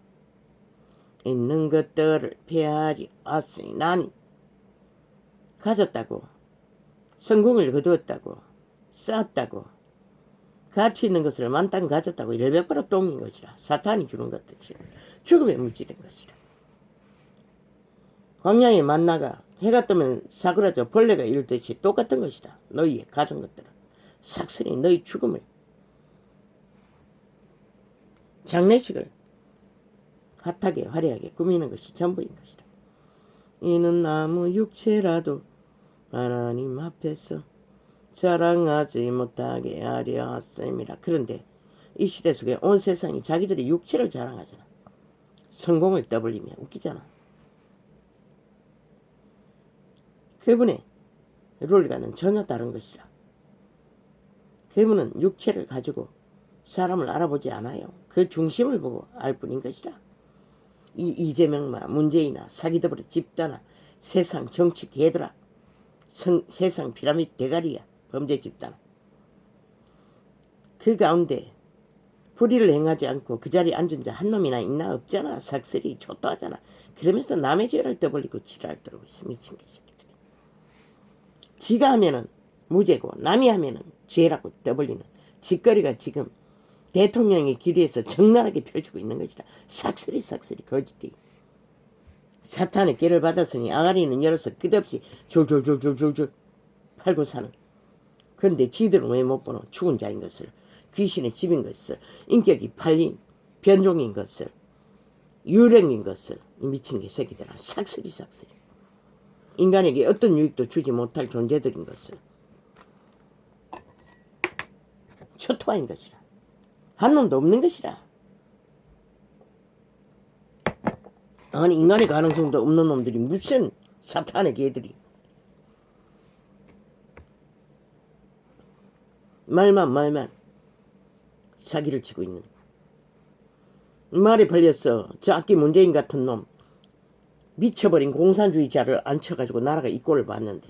있는 것들을 폐하리 왔으니 나니 가졌다고 성공을 거두었다고 쌓았다고 가치 있는 것을 만땅 가졌다고 일백바로 똥인 것이라. 사탄이 주는 것들이 죽음의 물질인 것이라. 광야의 만나가 해가 뜨면 사그라져 벌레가 일듯이 똑같은 것이라. 너희의 가진 것들은 삭슬이 너희 죽음을 장례식을 핫하게 화려하게 꾸미는 것이 전부인 것이라. 이는 아무 육체라도 하나님 앞에서 자랑하지 못하게 하려 하심이라. 그런데 이 시대 속에 온 세상이 자기들의 육체를 자랑하잖아. 성공을 떠벌리며 웃기잖아. 그분의 룰과는 전혀 다른 것이라. 그분은 육체를 가지고 사람을 알아보지 않아요. 그 중심을 보고 알 뿐인 것이라. 이 이재명마 문재인이나 사기더블의 집단아 세상 정치 개들아 세상 피라미드 대가리야 범죄 집단. 그 가운데 불의를 행하지 않고 그 자리에 앉은 자 한 놈이나 있나 없잖아. 삭슬이 초토하잖아. 그러면서 남의 죄를 떠벌리고 지랄 떨고 있어. 미친 개새끼들이. 지가 하면은 무죄고 남이 하면은 죄라고 떠벌리는 짓거리가 지금 대통령의 기류에서 적나라하게 펼치고 있는 것이다. 삭슬이 거짓이. 사탄의 깨를 받았으니 아가리는 열어서 끝없이 줄줄줄줄줄줄 팔고 사는. 그런데 지들은 왜 못 보노? 죽은 자인 것을, 귀신의 집인 것을, 인격이 팔린 변종인 것을, 유령인 것을. 이 미친 개새끼들아. 삭슬이. 인간에게 어떤 유익도 주지 못할 존재들인 것을. 초토화인 것이라. 한 놈도 없는 것이라. 아니 인간의 가능성도 없는 놈들이 무슨 사탄의 개들이. 말만 사기를 치고 있는. 말에 팔렸어. 저 악기 문재인 같은 놈 미쳐버린 공산주의자를 앉혀가지고 나라가 이 꼴을 봤는데.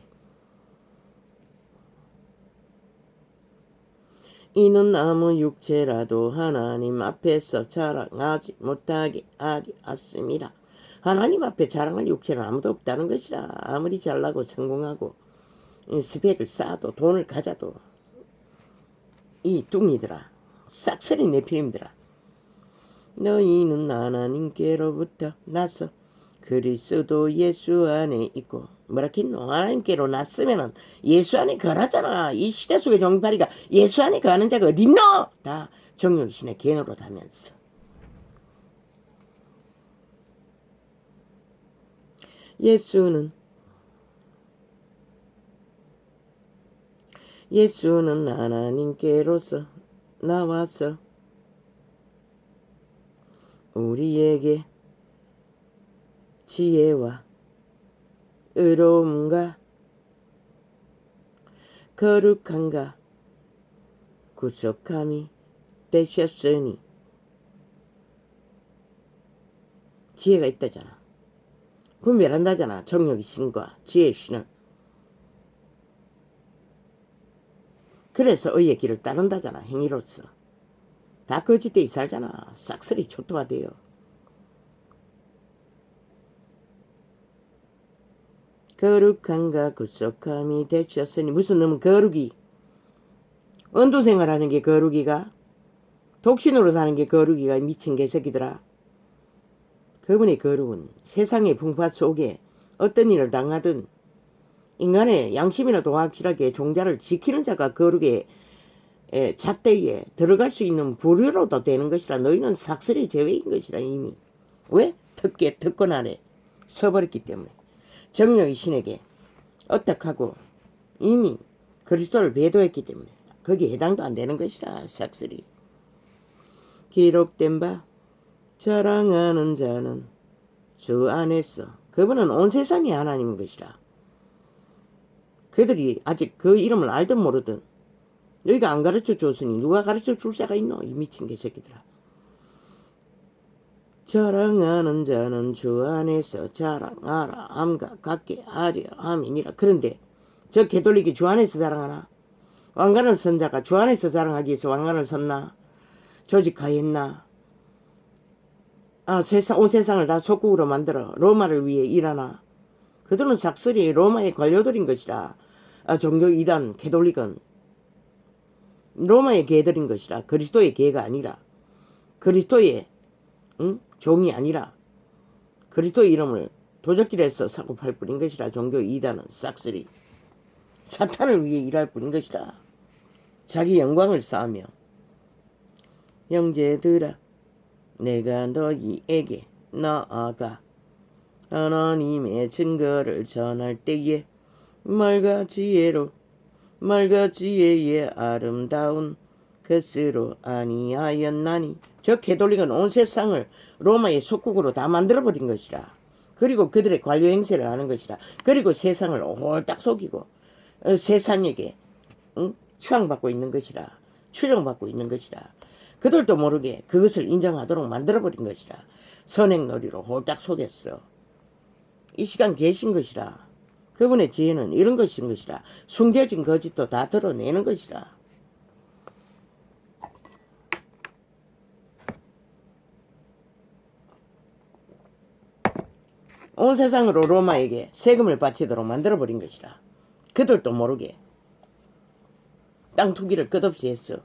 이는 아무 육체라도 하나님 앞에서 자랑하지 못하게 하리았습니다. 하나님 앞에 자랑할 육체는 아무도 없다는 것이라. 아무리 잘나고 성공하고 스펙을 쌓아도 돈을 가져도 이 뚱이들아 싹쓸이 네피림들아 너희는 하나님께로부터 나서 그리스도 예수 안에 있고 뭐라겠노. 하나님께로 났으면은 예수 안에 거라잖아. 이 시대 속의 종파리가 예수 안에 거하는 자가 어딨노. 다 정욕신의 개노로 다면서. 예수는 하나님께로서 나와서 우리에게 지혜와 의로움과 거룩함과 구속함이 되셨으니. 지혜가 있다잖아. 분별한다잖아. 정욕의 신과 지혜의 신을. 그래서 의의 길을 따른다잖아. 행위로서. 다 거짓되이 살잖아. 싹쓸이 초토화돼요. 거룩함과 구속함이 되셨으니. 무슨 놈은 거룩이 언도생활하는 게 거룩이가? 독신으로 사는 게 거룩이가? 미친 개새끼들아. 그분의 거룩은 세상의 풍파 속에 어떤 일을 당하든 인간의 양심이라도 확실하게 종자를 지키는 자가 거룩의 잣대에 들어갈 수 있는 부류로도 되는 것이라. 너희는 삭슬의 제외인 것이라 이미. 왜? 특권 아래 서버렸기 때문에. 정욕의 신에게 어떡하고 이미 그리스도를 배도했기 때문에 거기에 해당도 안 되는 것이라. 삭슬이. 기록된 바 자랑하는 자는 주 안에서. 그분은 온 세상이 하나님인 것이라. 그들이 아직 그 이름을 알든 모르든 너희가 안 가르쳐 줬으니 누가 가르쳐 줄 자가 있노. 이 미친 개새끼들아. 자랑하는 자는 주 안에서 자랑하라 함과 같게 하려 함이니라. 그런데 저 개돌리기 주 안에서 자랑하나? 왕관을 선 자가 주 안에서 자랑하기 위해서 왕관을 섰나? 조직하였나? 온 세상을 다 속국으로 만들어 로마를 위해 일하나. 그들은 삭슬이 로마의 관료들인 것이라. 종교 이단 캐톨릭은 로마의 개들인 것이라. 그리스도의 개가 아니라. 그리스도의 종이 아니라. 그리스도의 이름을 도적질해서 사고 팔 뿐인 것이라. 종교 이단은 싹쓸이 사탄을 위해 일할 뿐인 것이라. 자기 영광을 쌓으며. 형제들아, 내가 너희에게 나아가 하나님의 증거를 전할 때에 말과 지혜의 아름다운 것으로 아니하였나니. 저 캐톨릭은 온 세상을 로마의 속국으로 다 만들어버린 것이라. 그리고 그들의 관료 행세를 하는 것이라. 그리고 세상을 홀딱 속이고 세상에게 추앙받고 있는 것이라. 추종받고 있는 것이라. 그들도 모르게 그것을 인정하도록 만들어버린 것이라. 선행놀이로 홀딱 속였어. 이 시간 계신 것이라. 그분의 지혜는 이런 것인 것이라. 숨겨진 거짓도 다 드러내는 것이라. 온 세상으로 로마에게 세금을 바치도록 만들어버린 것이라. 그들도 모르게 땅 투기를 끝없이 했어.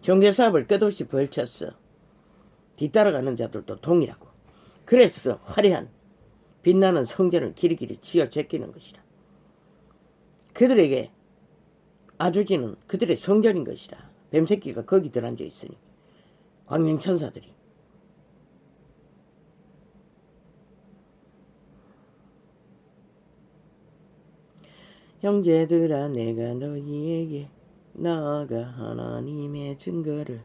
종교사업을 끝없이 벌쳤어. 뒤따라가는 자들도 동일하고. 그래서 화려한 빛나는 성전을 길이길이 치어 제끼는 것이라. 그들에게 아주지는 그들의 성전인 것이라. 뱀새끼가 거기 들어앉아 있으니 광명천사들이. 형제들아, 내가 너희에게 나아가 하나님의 증거를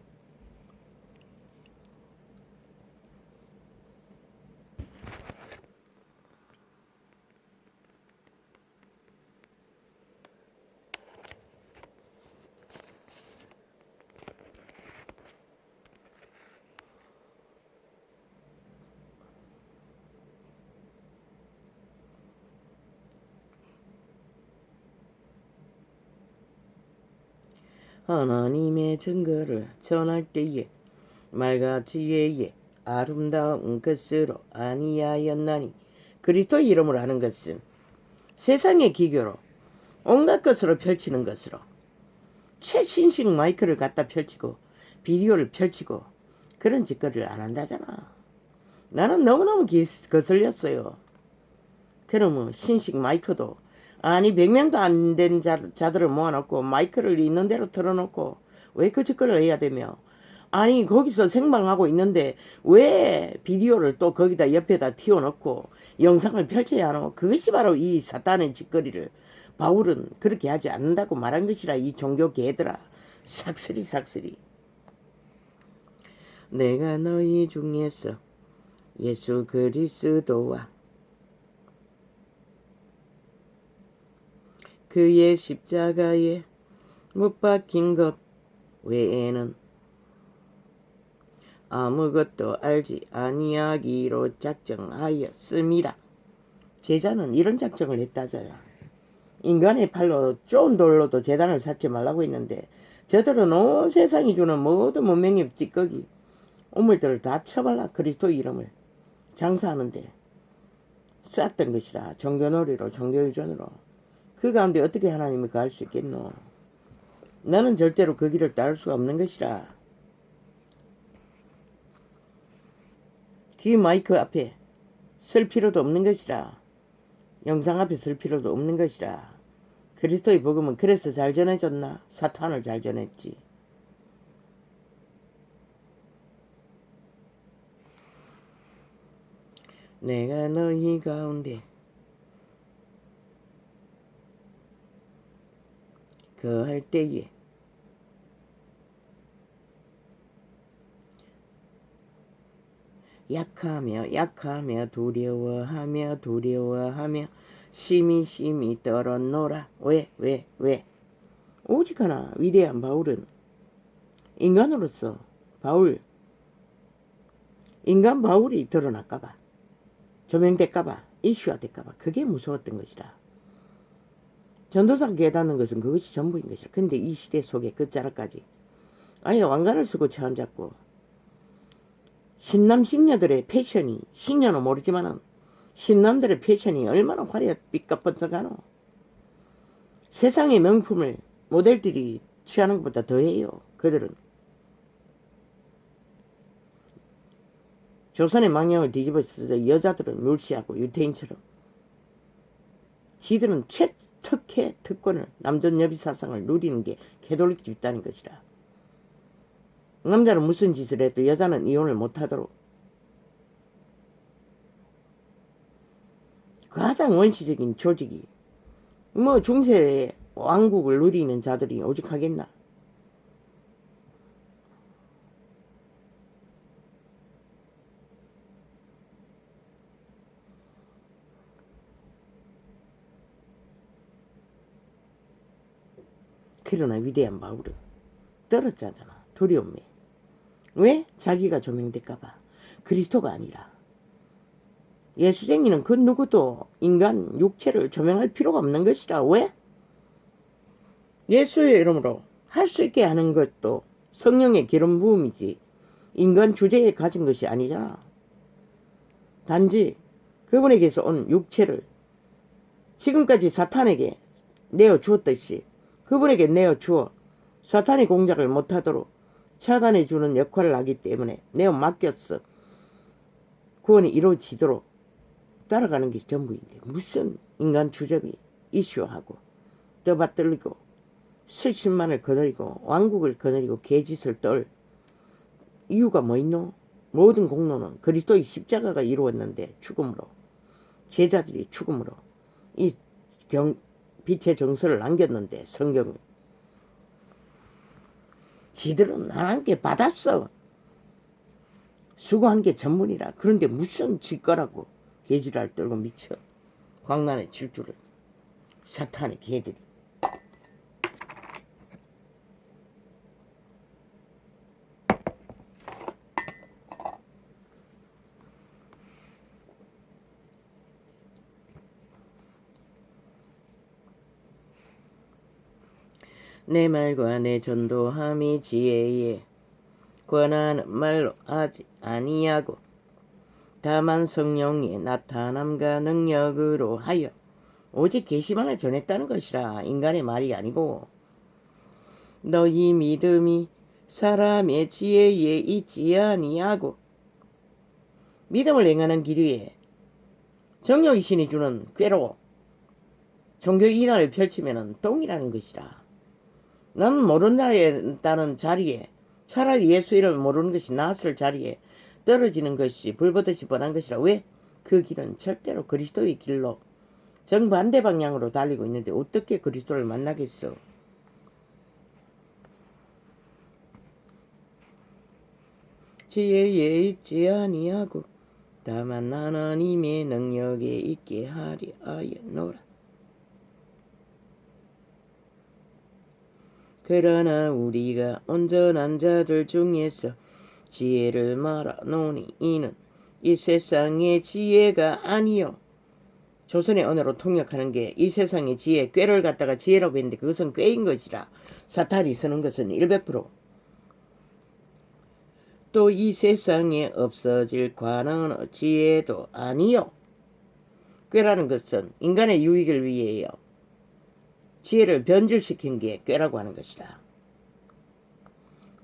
하나님의 증거를 전할 때에 말과 지혜의 아름다운 것으로 아니하였나니. 그리스도의 이름으로 하는 것은 세상의 기교로 온갖 것으로 펼치는 것으로 최신식 마이크를 갖다 펼치고 비디오를 펼치고 그런 짓거리를 안 한다잖아. 나는 너무너무 거슬렸어요. 그러면 신식 마이크도 아니 100명도 안 된 자들을 모아놓고 마이크를 있는 대로 틀어놓고 왜 그 짓거리를 해야 되며, 아니 거기서 생방하고 있는데 왜 비디오를 또 거기다 옆에다 튀어놓고 영상을 펼쳐야 하노. 그것이 바로 이 사탄의 짓거리를 바울은 그렇게 하지 않는다고 말한 것이라. 이 종교 개들아, 삭슬이. 내가 너희 중에서 예수 그리스도와 그의 십자가에 못 박힌 것 외에는 아무것도 알지 아니하기로 작정하였습니다. 제자는 이런 작정을 했다잖아. 인간의 팔로 쫀 돌로도 제단을 쌓지 말라고 했는데 저들은 온 세상이 주는 모든 문명의 찌꺼기 우물들을 다 쳐발라 그리스도 이름을 장사하는데 쌌던 것이라. 종교놀이로 종교유전으로. 그 가운데 어떻게 하나님을 가할 수 있겠노. 나는 절대로 그 길을 따를 수가 없는 것이라. 귀 마이크 앞에 쓸 필요도 없는 것이라. 영상 앞에 쓸 필요도 없는 것이라. 그리스도의 복음은 그래서 잘 전해졌나? 사탄을 잘 전했지. 내가 너희 가운데 거할 때에 약하며 두려워하며 심히 떨었노라. 왜? 오직 하나 위대한 바울은 인간으로서 인간 바울이 드러날까봐, 조명될까봐, 이슈화 될까봐 그게 무서웠던 것이라. 전도사가 깨닫는 것은 그것이 전부인 것이라. 근데 이 시대 속에 끝자락까지 아예 왕관을 쓰고 차 안 잡고 신남 신녀들의 패션이 신녀는 모르지만은 신남들의 패션이 얼마나 화려해 삐까뻔쩍하노. 세상의 명품을 모델들이 취하는 것보다 더해요. 그들은 조선의 망령을 뒤집어 쓰자 여자들은 멸시하고 유태인처럼 지들은 최특혜 특권을 남전 여비 사상을 누리는 게 개돌리기 있다는 것이라. 남자는 무슨 짓을 해도 여자는 이혼을 못하도록 가장 원시적인 조직이 뭐 중세의 왕국을 누리는 자들이 오직 하겠나. 그러나 위대한 바울은 떨어졌잖아. 두려움에. 왜? 자기가 조명될까봐. 그리스도가 아니라. 예수쟁이는 그 누구도 인간 육체를 조명할 필요가 없는 것이라. 왜? 예수의 이름으로 할 수 있게 하는 것도 성령의 기름 부음이지 인간 주제에 가진 것이 아니잖아. 단지 그분에게서 온 육체를 지금까지 사탄에게 내어주었듯이 그분에게 내어주어 사탄의 공작을 못하도록 차단해 주는 역할을 하기 때문에 내어 맡겼어. 구원이 이루어지도록 따라가는 게 전부인데 무슨 인간 주접이 이슈하고 떠받들리고 수십만을 거느리고 왕국을 거느리고 개짓을 떨 이유가 뭐 있노? 모든 공로는 그리스도의 십자가가 이루었는데 죽음으로 제자들이 죽음으로 이 빛의 정서를 남겼는데 성경을 지들은 하나님께 받았어. 수고한 게 전문이라. 그런데 무슨 짓거라고 개지랄 떨고 미쳐 광란의 질주를 사탄의 개들이. 내 말과 내 전도함이 지혜에 권하는 말로 하지 아니하고 다만 성령의 나타남과 능력으로 하여 오직 계시만을 전했다는 것이라. 인간의 말이 아니고. 너희 믿음이 사람의 지혜에 있지 아니하고 믿음을 행하는 길 위에 정욕의 신이 주는 꾀로 종교 이단을 펼치면 똥이라는 것이라. 넌 모른다는 자리에 차라리 예수 이름을 모르는 것이 나았을 자리에 떨어지는 것이 불보듯이 뻔한 것이라. 왜? 그 길은 절대로 그리스도의 길로 정반대 방향으로 달리고 있는데 어떻게 그리스도를 만나겠어. 지혜에 있지 아니하고 다만 하나님의 능력에 있게 하려 하였노라. 그러나 우리가 온전한 자들 중에서 지혜를 말하노니 이는 이 세상의 지혜가 아니요. 조선의 언어로 통역하는 게 이 세상의 지혜, 꾀를 갖다가 지혜라고 했는데 그것은 꾀인 것이라. 사탄이 쓰는 것은 100%. 또 이 세상에 없어질 관원의 지혜도 아니요. 꾀라는 것은 인간의 유익을 위해요. 지혜를 변질시킨 게 꾀라고 하는 것이다.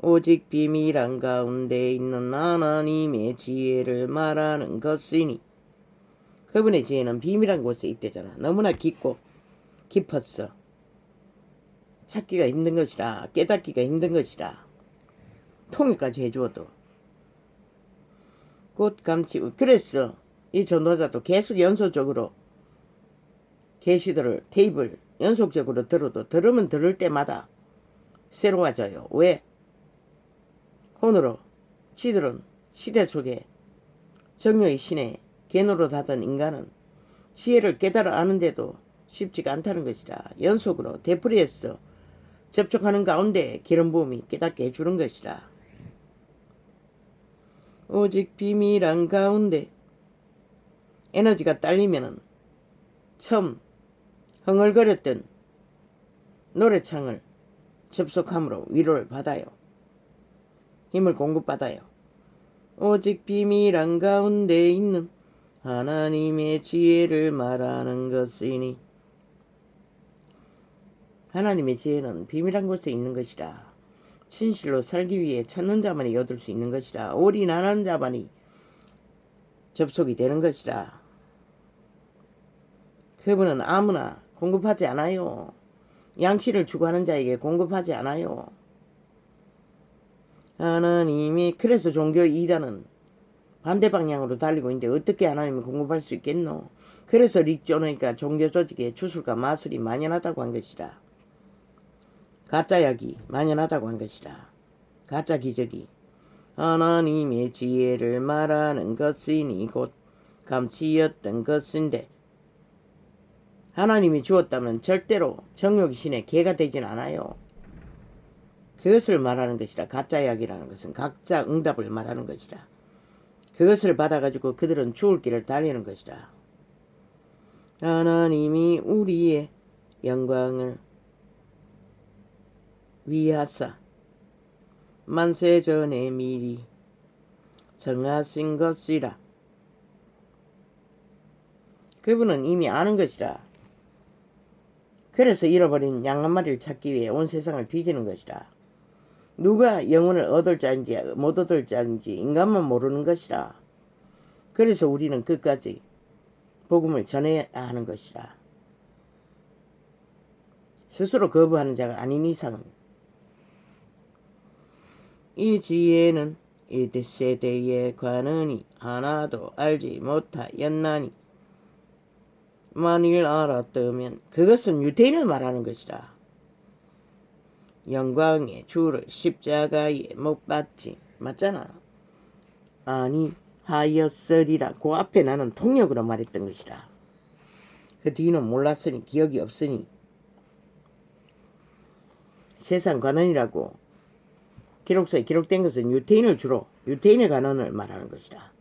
오직 비밀한 가운데 있는 하나님의 지혜를 말하는 것이니 그분의 지혜는 비밀한 곳에 있대잖아. 너무나 깊고 깊었어. 찾기가 힘든 것이라. 깨닫기가 힘든 것이라. 통역까지 해주어도 곧 감치. 그랬어. 이 전도자도 계속 연속적으로 계시들을 테이프를 연속적으로 들으면 들을 때마다 새로워져요. 왜? 혼으로 지들은 시대 속에 정욕의 신에 개노릇하던 인간은 지혜를 깨달아 아는데도 쉽지가 않다는 것이라. 연속으로 되풀이해서 접촉하는 가운데 기름 부음이 깨닫게 해주는 것이라. 오직 비밀한 가운데 에너지가 딸리면은 처음 흥얼거렸던 노래창을 접속함으로 위로를 받아요. 힘을 공급받아요. 오직 비밀 한가운데 있는 하나님의 지혜를 말하는 것이니 하나님의 지혜는 비밀한 곳에 있는 것이라. 진실로 살기 위해 찾는 자만이 얻을 수 있는 것이라. 올인하는 자만이 접속이 되는 것이라. 그분은 아무나 공급하지 않아요. 양식을 추구하는 자에게 공급하지 않아요. 하나님이 그래서 종교 이단은 반대 방향으로 달리고 있는데 어떻게 하나님이 공급할 수 있겠노? 그래서 릭조너니까 종교 조직에 주술과 마술이 만연하다고 한 것이라. 가짜약이 만연하다고 한 것이라. 가짜 기적이 하나님의 지혜를 말하는 것이니 곧 감치였던 것인데 하나님이 주었다면 절대로 정욕의 신의 개가 되진 않아요. 그것을 말하는 것이라. 가짜약이라는 것은 각자 응답을 말하는 것이라. 그것을 받아가지고 그들은 죽을 길을 달리는 것이라. 하나님이 우리의 영광을 위하사 만세전에 미리 정하신 것이라. 그분은 이미 아는 것이라. 그래서 잃어버린 양 한 마리를 찾기 위해 온 세상을 뒤지는 것이라. 누가 영혼을 얻을 자인지 못 얻을 자인지 인간만 모르는 것이라. 그래서 우리는 끝까지 복음을 전해야 하는 것이라. 스스로 거부하는 자가 아닌 이상은 이 지혜는 이 세대에 관하니 하나도 알지 못하였나니 만일 알았다면 그것은 유대인을 말하는 것이라. 영광의 주를 십자가에 못 박지 맞잖아. 아니 하였으리라. 그 앞에 나는 통역으로 말했던 것이라. 그 뒤는 몰랐으니 기억이 없으니 세상 관원이라고 기록서에 기록된 것은 유태인을 주로 유태인의 관원을 말하는 것이라.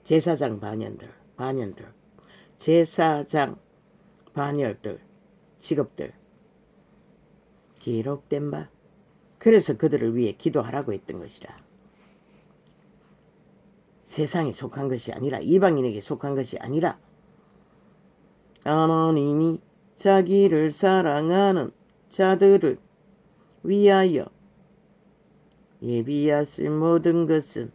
제사장 반열들 제사장 반열들 직업들 기록된 바. 그래서 그들을 위해 기도하라고 했던 것이라. 세상에 속한 것이 아니라 이방인에게 속한 것이 아니라 하나님이 자기를 사랑하는 자들을 위하여 예비하신 모든 것은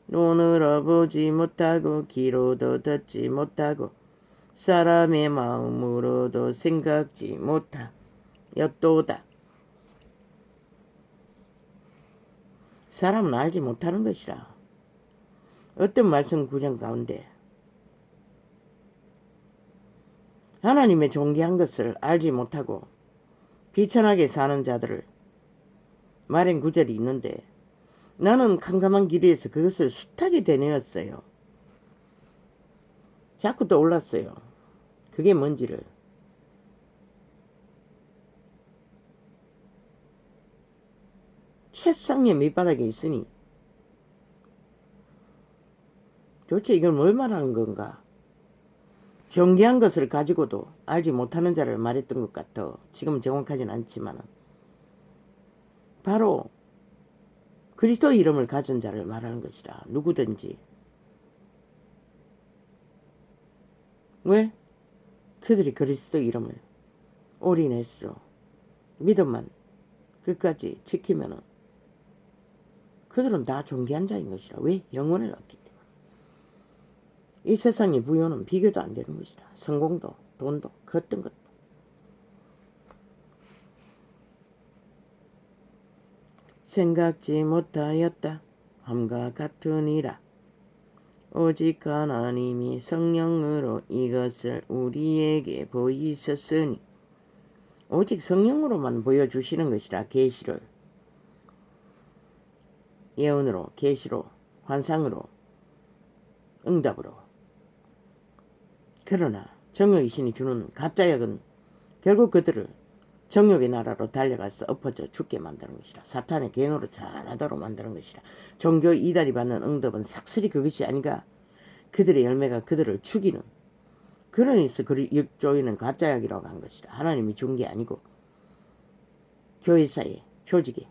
눈으로 보지 못하고 귀로도 듣지 못하고 사람의 마음으로도 생각지 못하였도다. 사람은 알지 못하는 것이라. 어떤 말씀 구정 가운데 하나님의 존귀한 것을 알지 못하고 비천하게 사는 자들을 말한 구절이 있는데 나는 캄캄한 길에서 그것을 숱하게 되뇌었어요. 자꾸 떠올랐어요. 그게 뭔지를. 최상의 밑바닥에 있으니 도대체 이걸 뭘 말하는 건가? 존귀한 것을 가지고도 알지 못하는 자를 말했던 것 같아. 지금은 정확하진 않지만 바로 그리스도의 이름을 가진 자를 말하는 것이라. 누구든지. 왜? 그들이 그리스도의 이름을 올인했어. 믿음만 끝까지 지키면은 그들은 다 존귀한 자인 것이라. 왜? 영혼을 얻기 때문에. 이 세상의 부여는 비교도 안 되는 것이라. 성공도 돈도 그 어떤 것도. 생각지 못하였다 함과 같으니라. 오직 하나님이 성령으로 이것을 우리에게 보이셨으니. 오직 성령으로만 보여주시는 것이라. 계시를 예언으로, 계시로, 환상으로, 응답으로. 그러나 정욕의 신이 주는 가짜약은 결국 그들을 정욕의 나라로 달려가서 엎어져 죽게 만드는 것이라. 사탄의 계노로 잘하도록 만드는 것이라. 종교 이단이 받는 응답은 삭슬이 그것이 아니가 그들의 열매가 그들을 죽이는. 그러니서 그 육조인은 가짜약이라고 한 것이라. 하나님이 준 게 아니고 교회사에 조직에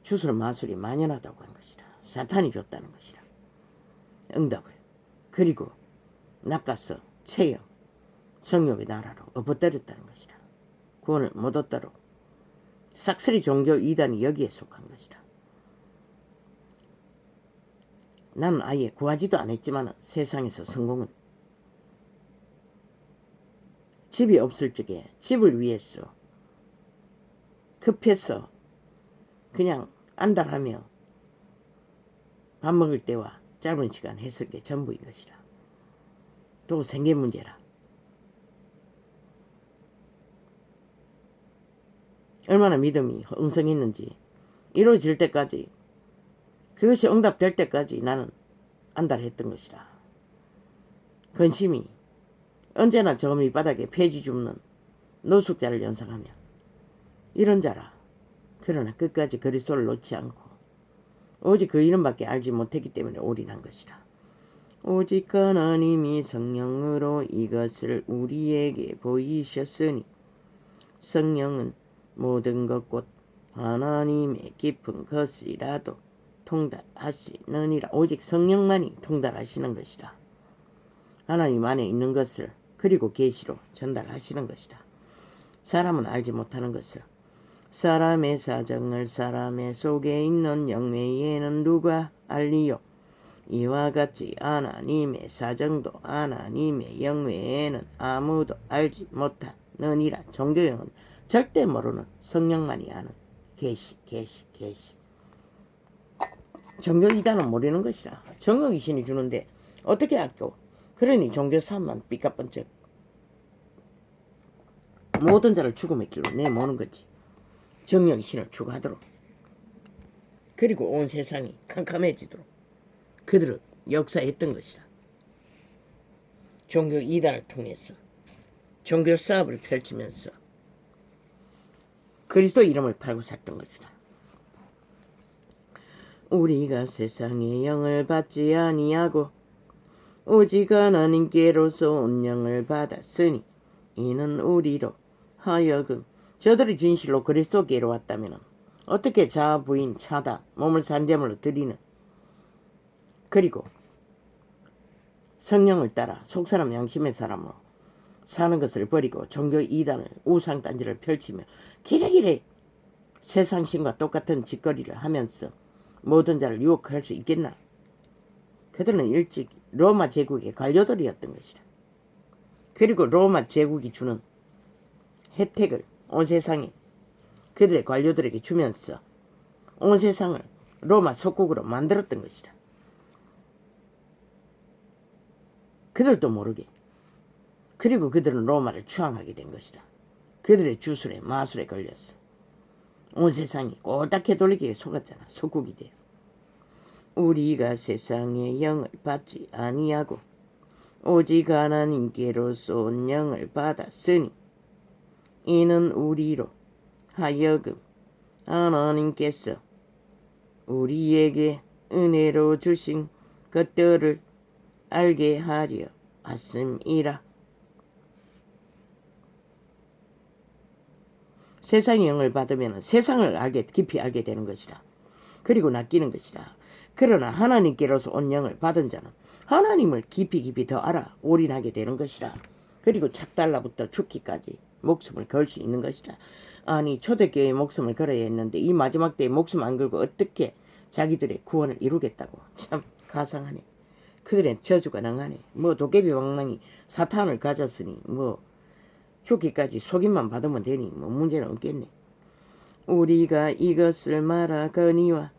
주술 마술이 만연하다고 한 것이라. 사탄이 줬다는 것이라. 응답을. 그리고 낚아서 체험 성욕의 나라로 엎어뜨렸다는 것이라. 구원을 못 얻도록 싹쓸이 종교 이단이 여기에 속한 것이라. 나는 아예 구하지도 않았지만 세상에서 성공은 집이 없을 적에 집을 위해서 급해서 그냥 안달하며 밥 먹을 때와 짧은 시간 했을 게 전부인 것이라. 또 생계 문제라. 얼마나 믿음이 응성했는지 이루어질 때까지, 그것이 응답될 때까지 나는 안달했던 것이라. 근심이 언제나 저 밑바닥에 폐지 줍는 노숙자를 연상하며 이런 자라. 그러나 끝까지 그리스도를 놓지 않고 오직 그 이름밖에 알지 못했기 때문에 올인한 것이라. 오직 하나님이 성령으로 이것을 우리에게 보이셨으니 성령은 모든 것 곧 하나님의 깊은 것이라도 통달하시느니라. 오직 성령만이 통달하시는 것이라. 하나님 안에 있는 것을 그리고 계시로 전달하시는 것이라. 사람은 알지 못하는 것을, 사람의 사정을 사람의 속에 있는 영외에는 누가 알리요. 이와 같이 하나님의 사정도 하나님의 영외에는 아무도 알지 못하느니라. 종교형은 절대 모르는 성령만이 아는 계시. 종교 이단은 모르는 것이라. 정욕 귀신이 주는데 어떻게 알고. 그러니 종교 사람만 삐까뻔쩍 모든 자를 죽음의 길로 내모는 거지. 정욕 귀신을 추구하도록, 그리고 온 세상이 캄캄해지도록 그들은 역사했던 것이라. 종교 이단을 통해서 종교 사업을 펼치면서 그리스도 이름을 팔고 샀던 것이다. 우리가 세상의 영을 받지 아니하고 오직 하나님께로서 온 영을 받았으니 이는 우리로 하여금, 저들이 진실로 그리스도께로 왔다면 어떻게 자아 부인 차다 몸을 산제물로 드리는, 그리고 성령을 따라 속사람 양심의 사람으로 사는 것을 버리고 종교 이단을 우상단지를 펼치며 기레기레 세상신과 똑같은 짓거리를 하면서 모든 자를 유혹할 수 있겠나. 그들은 일찍 로마 제국의 관료들이었던 것이다. 그리고 로마 제국이 주는 혜택을 온 세상에 그들의 관료들에게 주면서 온 세상을 로마 속국으로 만들었던 것이다. 그들도 모르게. 그리고 그들은 로마를 추앙하게 된 것이다. 그들의 주술에 마술에 걸렸어. 온 세상이 꼴딱해 돌리기에 속았잖아. 속국이 되어. 우리가 세상의 영을 받지 아니하고 오직 하나님께로서 온 영을 받았으니 이는 우리로 하여금 하나님께서 우리에게 은혜로 주신 것들을 알게 하려 왔음이라. 세상의 영을 받으면 세상을 깊이 알게 되는 것이라. 그리고 낚이는 것이라. 그러나 하나님께로서 온 영을 받은 자는 하나님을 깊이 더 알아 올인하게 되는 것이라. 그리고 착달라부터 죽기까지 목숨을 걸 수 있는 것이라. 아니, 초대교회에 목숨을 걸어야 했는데 이 마지막 때에 목숨 안 걸고 어떻게 자기들의 구원을 이루겠다고. 참 가상하네. 그들의 저주가 능하네. 뭐 도깨비 왕망이 사탄을 가졌으니 뭐 죽기까지 속임만 받으면 되니 뭐 문제는 없겠네. 우리가 이것을 말하거니와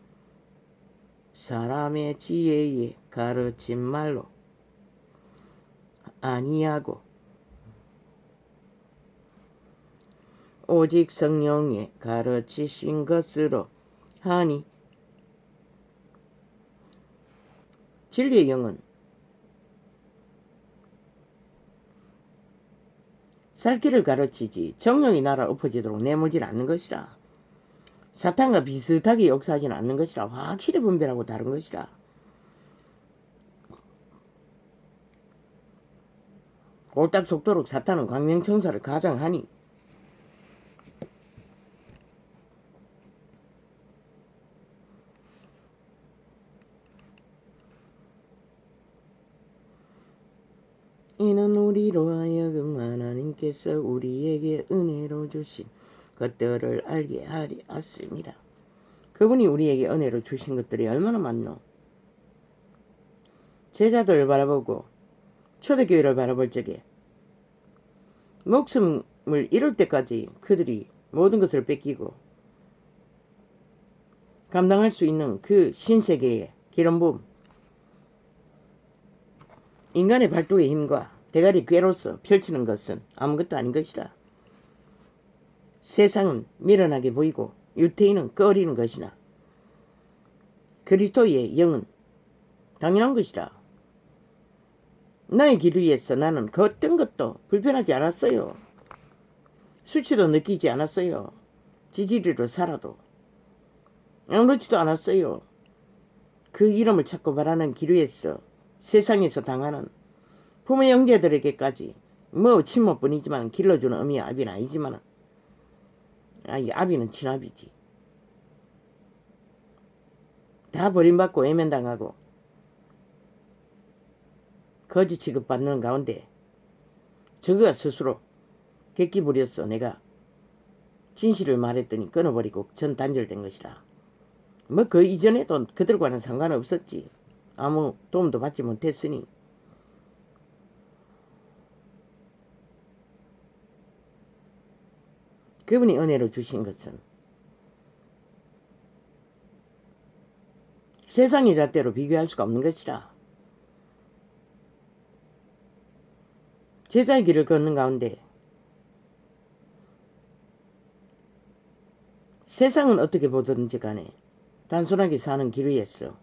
사람의 지혜에 가르친 말로 아니하고 오직 성령에 가르치신 것으로 하니 진리의 영은 살 길을 가르치지 정령이 나라 엎어지도록 내몰질 않는 것이라. 사탄과 비슷하게 역사하지는 않는 것이라. 확실히 분별하고 다른 것이라. 꼴딱 속도록 사탄은 광명천사를 가장하니 우리로 하여금 하나님께서 우리에게 은혜로 주신 것들을 알게 하리았습니다. 그분이 우리에게 은혜로 주신 것들이 얼마나 많노. 제자들을 바라보고 초대교회를 바라볼 적에 목숨을 잃을 때까지 그들이 모든 것을 뺏기고 감당할 수 있는 그 신세계의 기름부음, 인간의 발두의 힘과 대가리 꾀로서 펼치는 것은 아무것도 아닌 것이라. 세상은 미련하게 보이고 유태인은 꺼리는 것이나 그리스도의 영은 당연한 것이라. 나의 길 위에서 나는 그 어떤 것도 불편하지 않았어요. 수치도 느끼지 않았어요. 지지리로 살아도 아무렇지도 않았어요. 그 이름을 찾고 바라는 길 위에서 세상에서 당하는 부모 형제들에게까지 뭐 친모뿐이지만 길러주는 어미 아비는 아니지만 아비는 친아비지. 다 버림받고 외면당하고 거지 취급받는 가운데 저가 스스로 객기 부렸어. 내가 진실을 말했더니 끊어버리고 전 단절된 것이라. 뭐 그 이전에도 그들과는 상관없었지. 아무 도움도 받지 못했으니. 그분이 은혜로 주신 것은 세상의 잣대로 비교할 수가 없는 것이라. 제자의 길을 걷는 가운데 세상은 어떻게 보든지 간에 단순하게 사는 길 위에서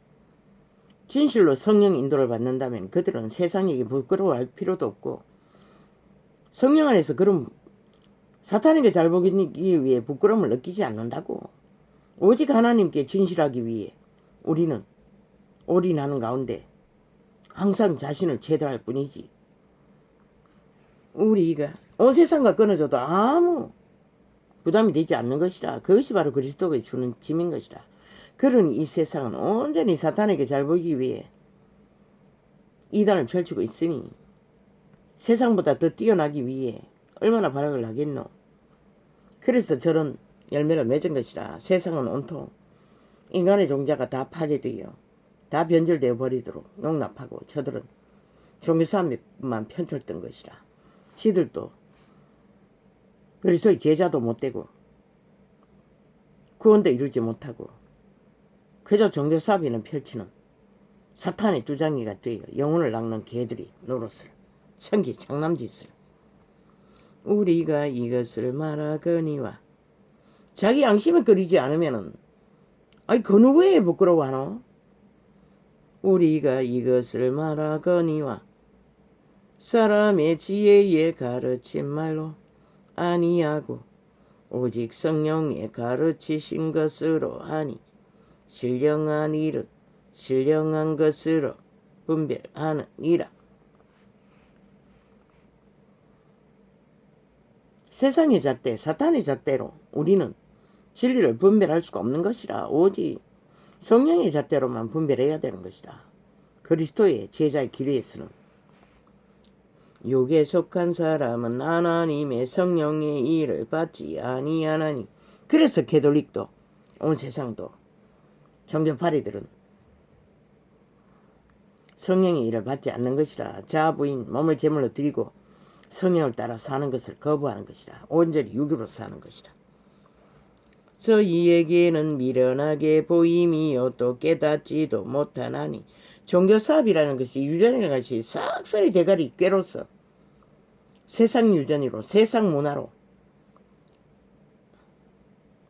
진실로 성령 인도를 받는다면 그들은 세상에게 부끄러워할 필요도 없고 성령 안에서 그런 사탄에게 잘 보이기 위해 부끄러움을 느끼지 않는다고. 오직 하나님께 진실하기 위해 우리는 올인하는 가운데 항상 자신을 제도할 뿐이지. 우리가 온 세상과 끊어져도 아무 부담이 되지 않는 것이라. 그것이 바로 그리스도가 주는 짐인 것이라. 그러니 이 세상은 온전히 사탄에게 잘 보이기 위해 이단을 펼치고 있으니 세상보다 더 뛰어나기 위해 얼마나 발악을 하겠노. 그래서 저런 열매를 맺은 것이라. 세상은 온통 인간의 종자가 다 파괴되어 다 변절되어 버리도록 용납하고 저들은 종교사업만 편철던 것이라. 지들도 그리스도의 제자도 못되고 구원도 이루지 못하고 그저 종교사업이나 펼치는 사탄의 두장이가 되어 영혼을 낚는 개들이 노릇을 천기 장남짓을. 우리가 이것을 말하거니와. 자기 양심에 끓이지 않으면은 그 누구에 부끄러워하노? 우리가 이것을 말하거니와 사람의 지혜에 가르친 말로 아니하고 오직 성령의 가르치신 것으로 하니 신령한 일은 신령한 것으로 분별하느니라. 세상의 잣대, 사탄의 잣대로 우리는 진리를 분별할 수가 없는 것이라. 오직 성령의 잣대로만 분별해야 되는 것이라. 그리스도의 제자의 길 위에서는 육에 속한 사람은 하나님의 성령의 일을 받지 아니하나니. 그래서 개돌릭도 온 세상도 종교파리들은 성령의 일을 받지 않는 것이라. 자부인 몸을 제물로 드리고 성령을 따라 사는 것을 거부하는 것이라. 온전히 육으로 사는 것이라. 저희에게는 미련하게 보임이요 또 깨닫지도 못하나니. 종교사업이라는 것이 유전이라는 것이 싹쓸이 대가리 꾀로서 세상 유전으로 세상 문화로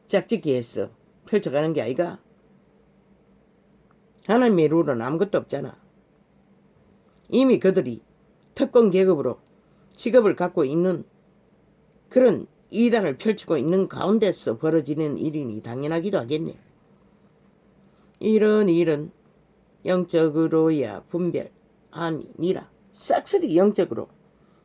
짝짓기 해서 펼쳐가는 게 아이가. 하나님의 룰은 아무것도 없잖아. 이미 그들이 특권 계급으로 직업을 갖고 있는 그런 이단을 펼치고 있는 가운데서 벌어지는 일이니 당연하기도 하겠네. 이런 일은 영적으로야 분별함이니라. 싹쓸이 영적으로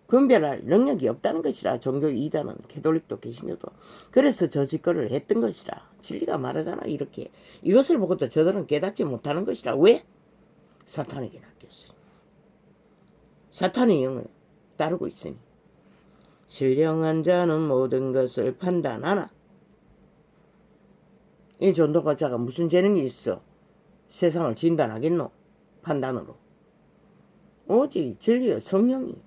분별할 능력이 없다는 것이라. 종교 이단은 캐톨릭도 개신교도. 그래서 저 짓거리를 했던 것이라. 진리가 말하잖아. 이렇게 이것을 보고도 저들은 깨닫지 못하는 것이라. 왜? 사탄에게 낚였어요. 사탄의 영을 따르고 있으니 신령한 자는 모든 것을 판단하나. 이 전도가자가 무슨 재능이 있어 세상을 진단하겠노? 판단으로. 오직 진리의 성령이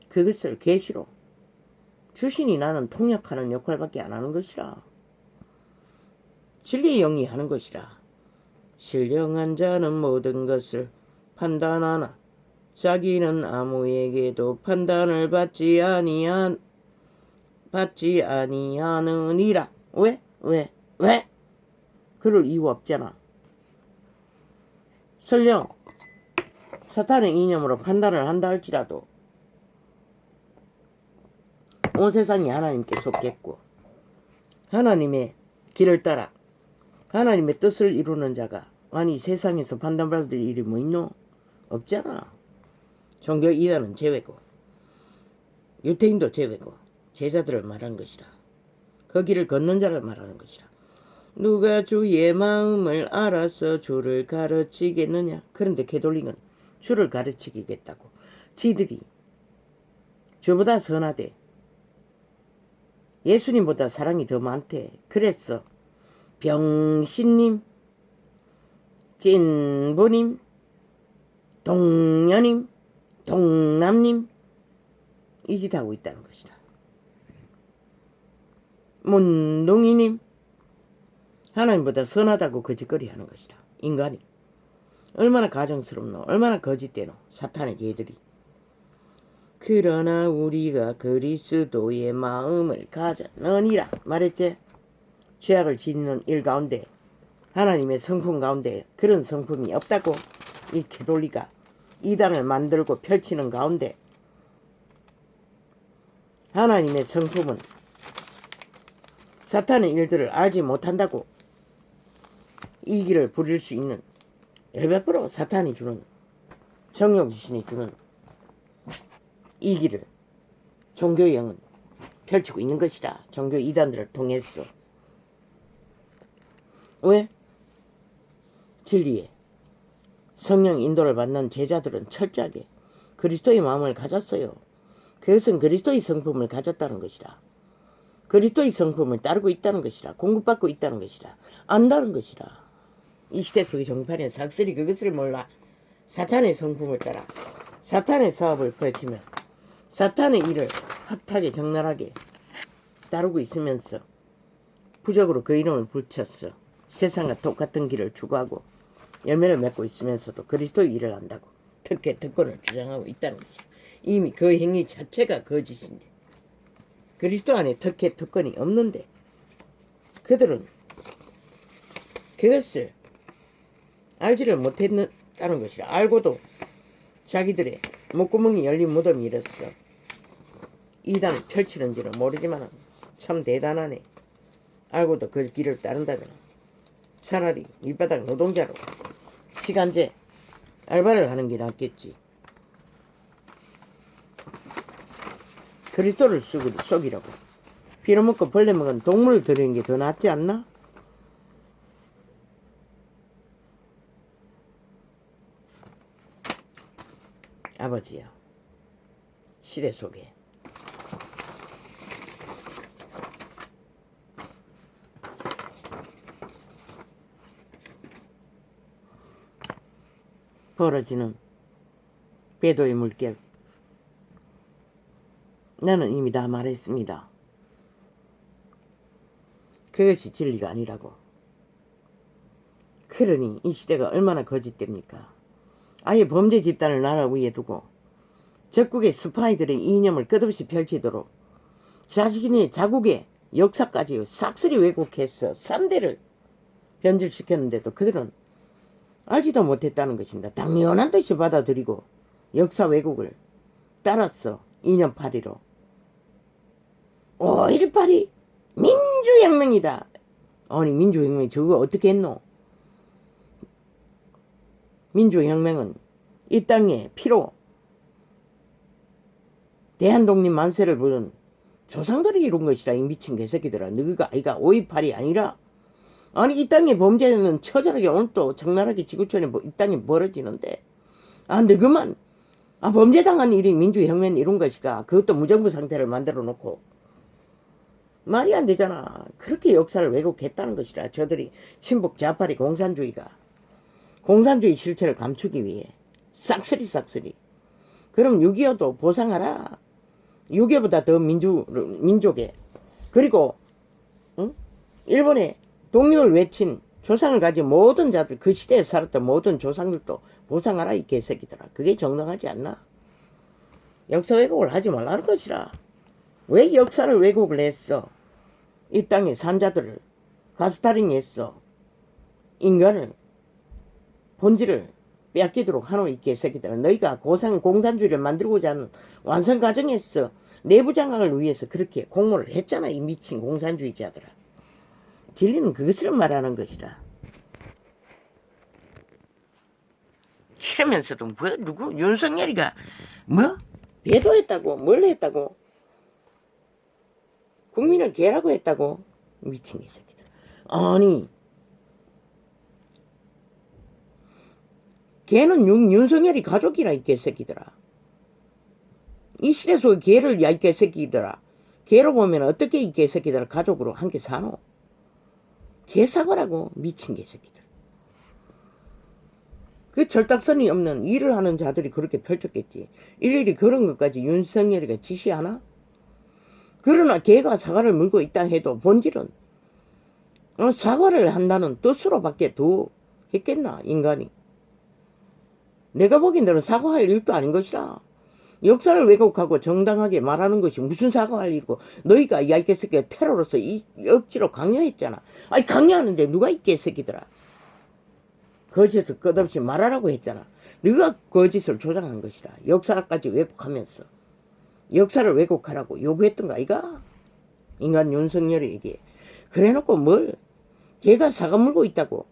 그것을 계시로 주신이 나는 통역하는 역할밖에 안 하는 것이라. 진리의 영이 하는 것이라. 신령한 자는 모든 것을 판단하나 자기는 아무에게도 판단을 받지 아니하느니라. 왜? 그럴 이유 없잖아. 설령 사탄의 이념으로 판단을 한다 할지라도 온 세상이 하나님께 속겠고 하나님의 길을 따라 하나님의 뜻을 이루는 자가 아니 세상에서 판단받을 일이 뭐 있노? 없잖아. 종교 이단은 제외고 유태인도 제외고 제자들을 말하는 것이라. 그 길을 걷는 자를 말하는 것이라. 누가 주의 마음을 알아서 주를 가르치겠느냐. 그런데 게돌링은 주를 가르치겠다고 지들이 주보다 선하대. 예수님보다 사랑이 더 많대. 그랬어. 병신님, 찐부님, 동녀님, 동남님 이 짓 하고 있다는 것이다. 문둥이님 하나님보다 선하다고 거짓거리 하는 것이다. 인간이 얼마나 가정스럽노. 얼마나 거짓되노. 사탄의 개들이. 그러나 우리가 그리스도의 마음을 가졌느니라 말했지. 죄악을 지니는 일 가운데 하나님의 성품 가운데 그런 성품이 없다고 이 게돌리가 이단을 만들고 펼치는 가운데 하나님의 성품은 사탄의 일들을 알지 못한다고 이 길을 부릴 수 있는 100% 사탄이 주는 정욕신이 주는 이 길을 종교형은 펼치고 있는 것이다. 종교 이단들을 통해서. 왜? 진리에 성령 인도를 받는 제자들은 철저하게 그리스도의 마음을 가졌어요. 그것은 그리스도의 성품을 가졌다는 것이라. 그리스도의 성품을 따르고 있다는 것이라. 공급받고 있다는 것이라. 안다는 것이라. 이 시대 속의 종파리는 삭슬이 그것을 몰라. 사탄의 성품을 따라 사탄의 사업을 펼치면 사탄의 일을 핫하게 적나라하게 따르고 있으면서 부적으로 그 이름을 붙였어. 세상과 똑같은 길을 추구하고 열매를 맺고 있으면서도 그리스도의 일을 한다고 특혜 특권을 주장하고 있다는 것이죠. 이미 그 행위 자체가 거짓인데 그리스도 안에 특혜 특권이 없는데 그들은 그것을 알지를 못했다는 것이라. 알고도 자기들의 목구멍이 열린 무덤이 이랬어. 이단을 펼치는지는 모르지만 참 대단하네. 알고도 그 길을 따른다면 차라리 밑바닥 노동자로 시간제 알바를 하는 게 낫겠지. 그리스도를 속이라고 빌어먹고 벌레 먹은 동물을 드리는 게 더 낫지 않나? 아버지야, 시대 속에 벌어지는 배도의 물결 나는 이미 다 말했습니다. 그것이 진리가 아니라고. 그러니 이 시대가 얼마나 거짓됩니까? 아예 범죄 집단을 나라 위에 두고 적국의 스파이들의 이념을 끝없이 펼치도록 자신의 자국의 역사까지 싹쓸이 왜곡해서 3대를 변질시켰는데도 그들은 알지도 못했다는 것입니다. 당연한 듯이 받아들이고 역사 왜곡을 따랐어. 이념파리로. 5.18이 민주혁명이다. 아니 민주혁명이 저거 어떻게 했노? 민주혁명은 이 땅의 피로 대한독립 만세를 부른 조상들이 이룬 것이라. 이 미친 개새끼들아. 너희가 아이가 5.18이 아니라. 아니 이 땅의 범죄는 처절하게 오늘 또 적나라하게 지구촌에 이 땅에 벌어지는데 너희만 아, 범죄당한 일이 민주혁명 이룬 것이가. 그것도 무정부 상태를 만들어 놓고. 말이 안 되잖아. 그렇게 역사를 왜곡했다는 것이라. 저들이 친북 좌파리 공산주의가 공산주의 실체를 감추기 위해 싹쓸이. 그럼 6.25도 보상하라. 6.25보다 더 민족에. 그리고 응? 일본의 독립을 외친 조상을 가진 모든 자들, 그 시대에 살았던 모든 조상들도 보상하라 이 개새끼들아. 그게 정당하지 않나? 역사 왜곡을 하지 말라는 것이라. 왜 역사를 왜곡을 했어? 이 땅의 산자들을 가스타링했어. 인간을 본질을 빼앗기도록 하노 이 개새끼들아. 너희가 공산주의를 만들고자 하는 완성 과정에서 내부 장악을 위해서 그렇게 공모를 했잖아. 이 미친 공산주의자들아. 진리는 그것을 말하는 것이라. 이러면서도 누구 윤석열이가 배도했다고 뭘 했다고 국민을 개라고 했다고 미친 개새끼들. 아니 개는 윤석열이 가족이라 이 개새끼들아. 이 시대 속에 개를 야 이 개새끼들아. 개로 보면 어떻게 이 개새끼들아 가족으로 함께 사노? 개사과라고 미친 개새끼들. 그 절딱선이 없는 일을 하는 자들이 그렇게 펼쳤겠지. 일일이 그런 것까지 윤석열이가 지시하나? 그러나 개가 사과를 물고 있다 해도 본질은 사과를 한다는 뜻으로밖에 더 했겠나 인간이. 내가 보기엔 너는 사과할 일도 아닌 것이라. 역사를 왜곡하고 정당하게 말하는 것이 무슨 사과할 일이고. 너희가 이 개새끼가 테러로서 억지로 강요했잖아. 아니 강요하는데 누가 이 개새끼더라. 거짓을 끝없이 말하라고 했잖아. 네가 거짓을 조장한 것이라. 역사까지 왜곡하면서 역사를 왜곡하라고 요구했던 거 아이가? 인간 윤석열에게. 그래놓고 뭘 걔가 사과 물고 있다고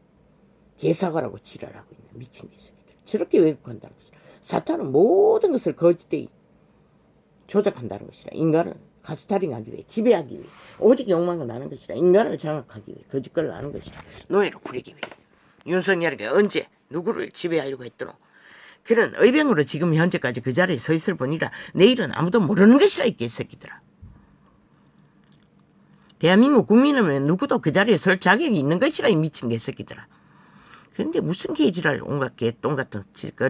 개사과라고 지랄하고 있는 미친 개새끼들. 저렇게 왜곡한다는 것이라. 사탄은 모든 것을 거짓되이 조작한다는 것이라. 인간을 가스타링하기 위해, 지배하기 위해, 오직 욕망을 나는 것이라. 인간을 장악하기 위해, 거짓말을 하는 것이라. 노예로 부리기 위해. 윤석열이가 언제 누구를 지배하려고 했더노? 그런 의병으로 지금 현재까지 그 자리에 서 있을 뿐이라. 내일은 아무도 모르는 것이라 이 개새끼들아. 대한민국 국민이면 누구도 그 자리에 설 자격이 있는 것이라 이 미친 개새끼들아. 그런데 무슨 개지랄 온갖 개똥 같은 짓거리.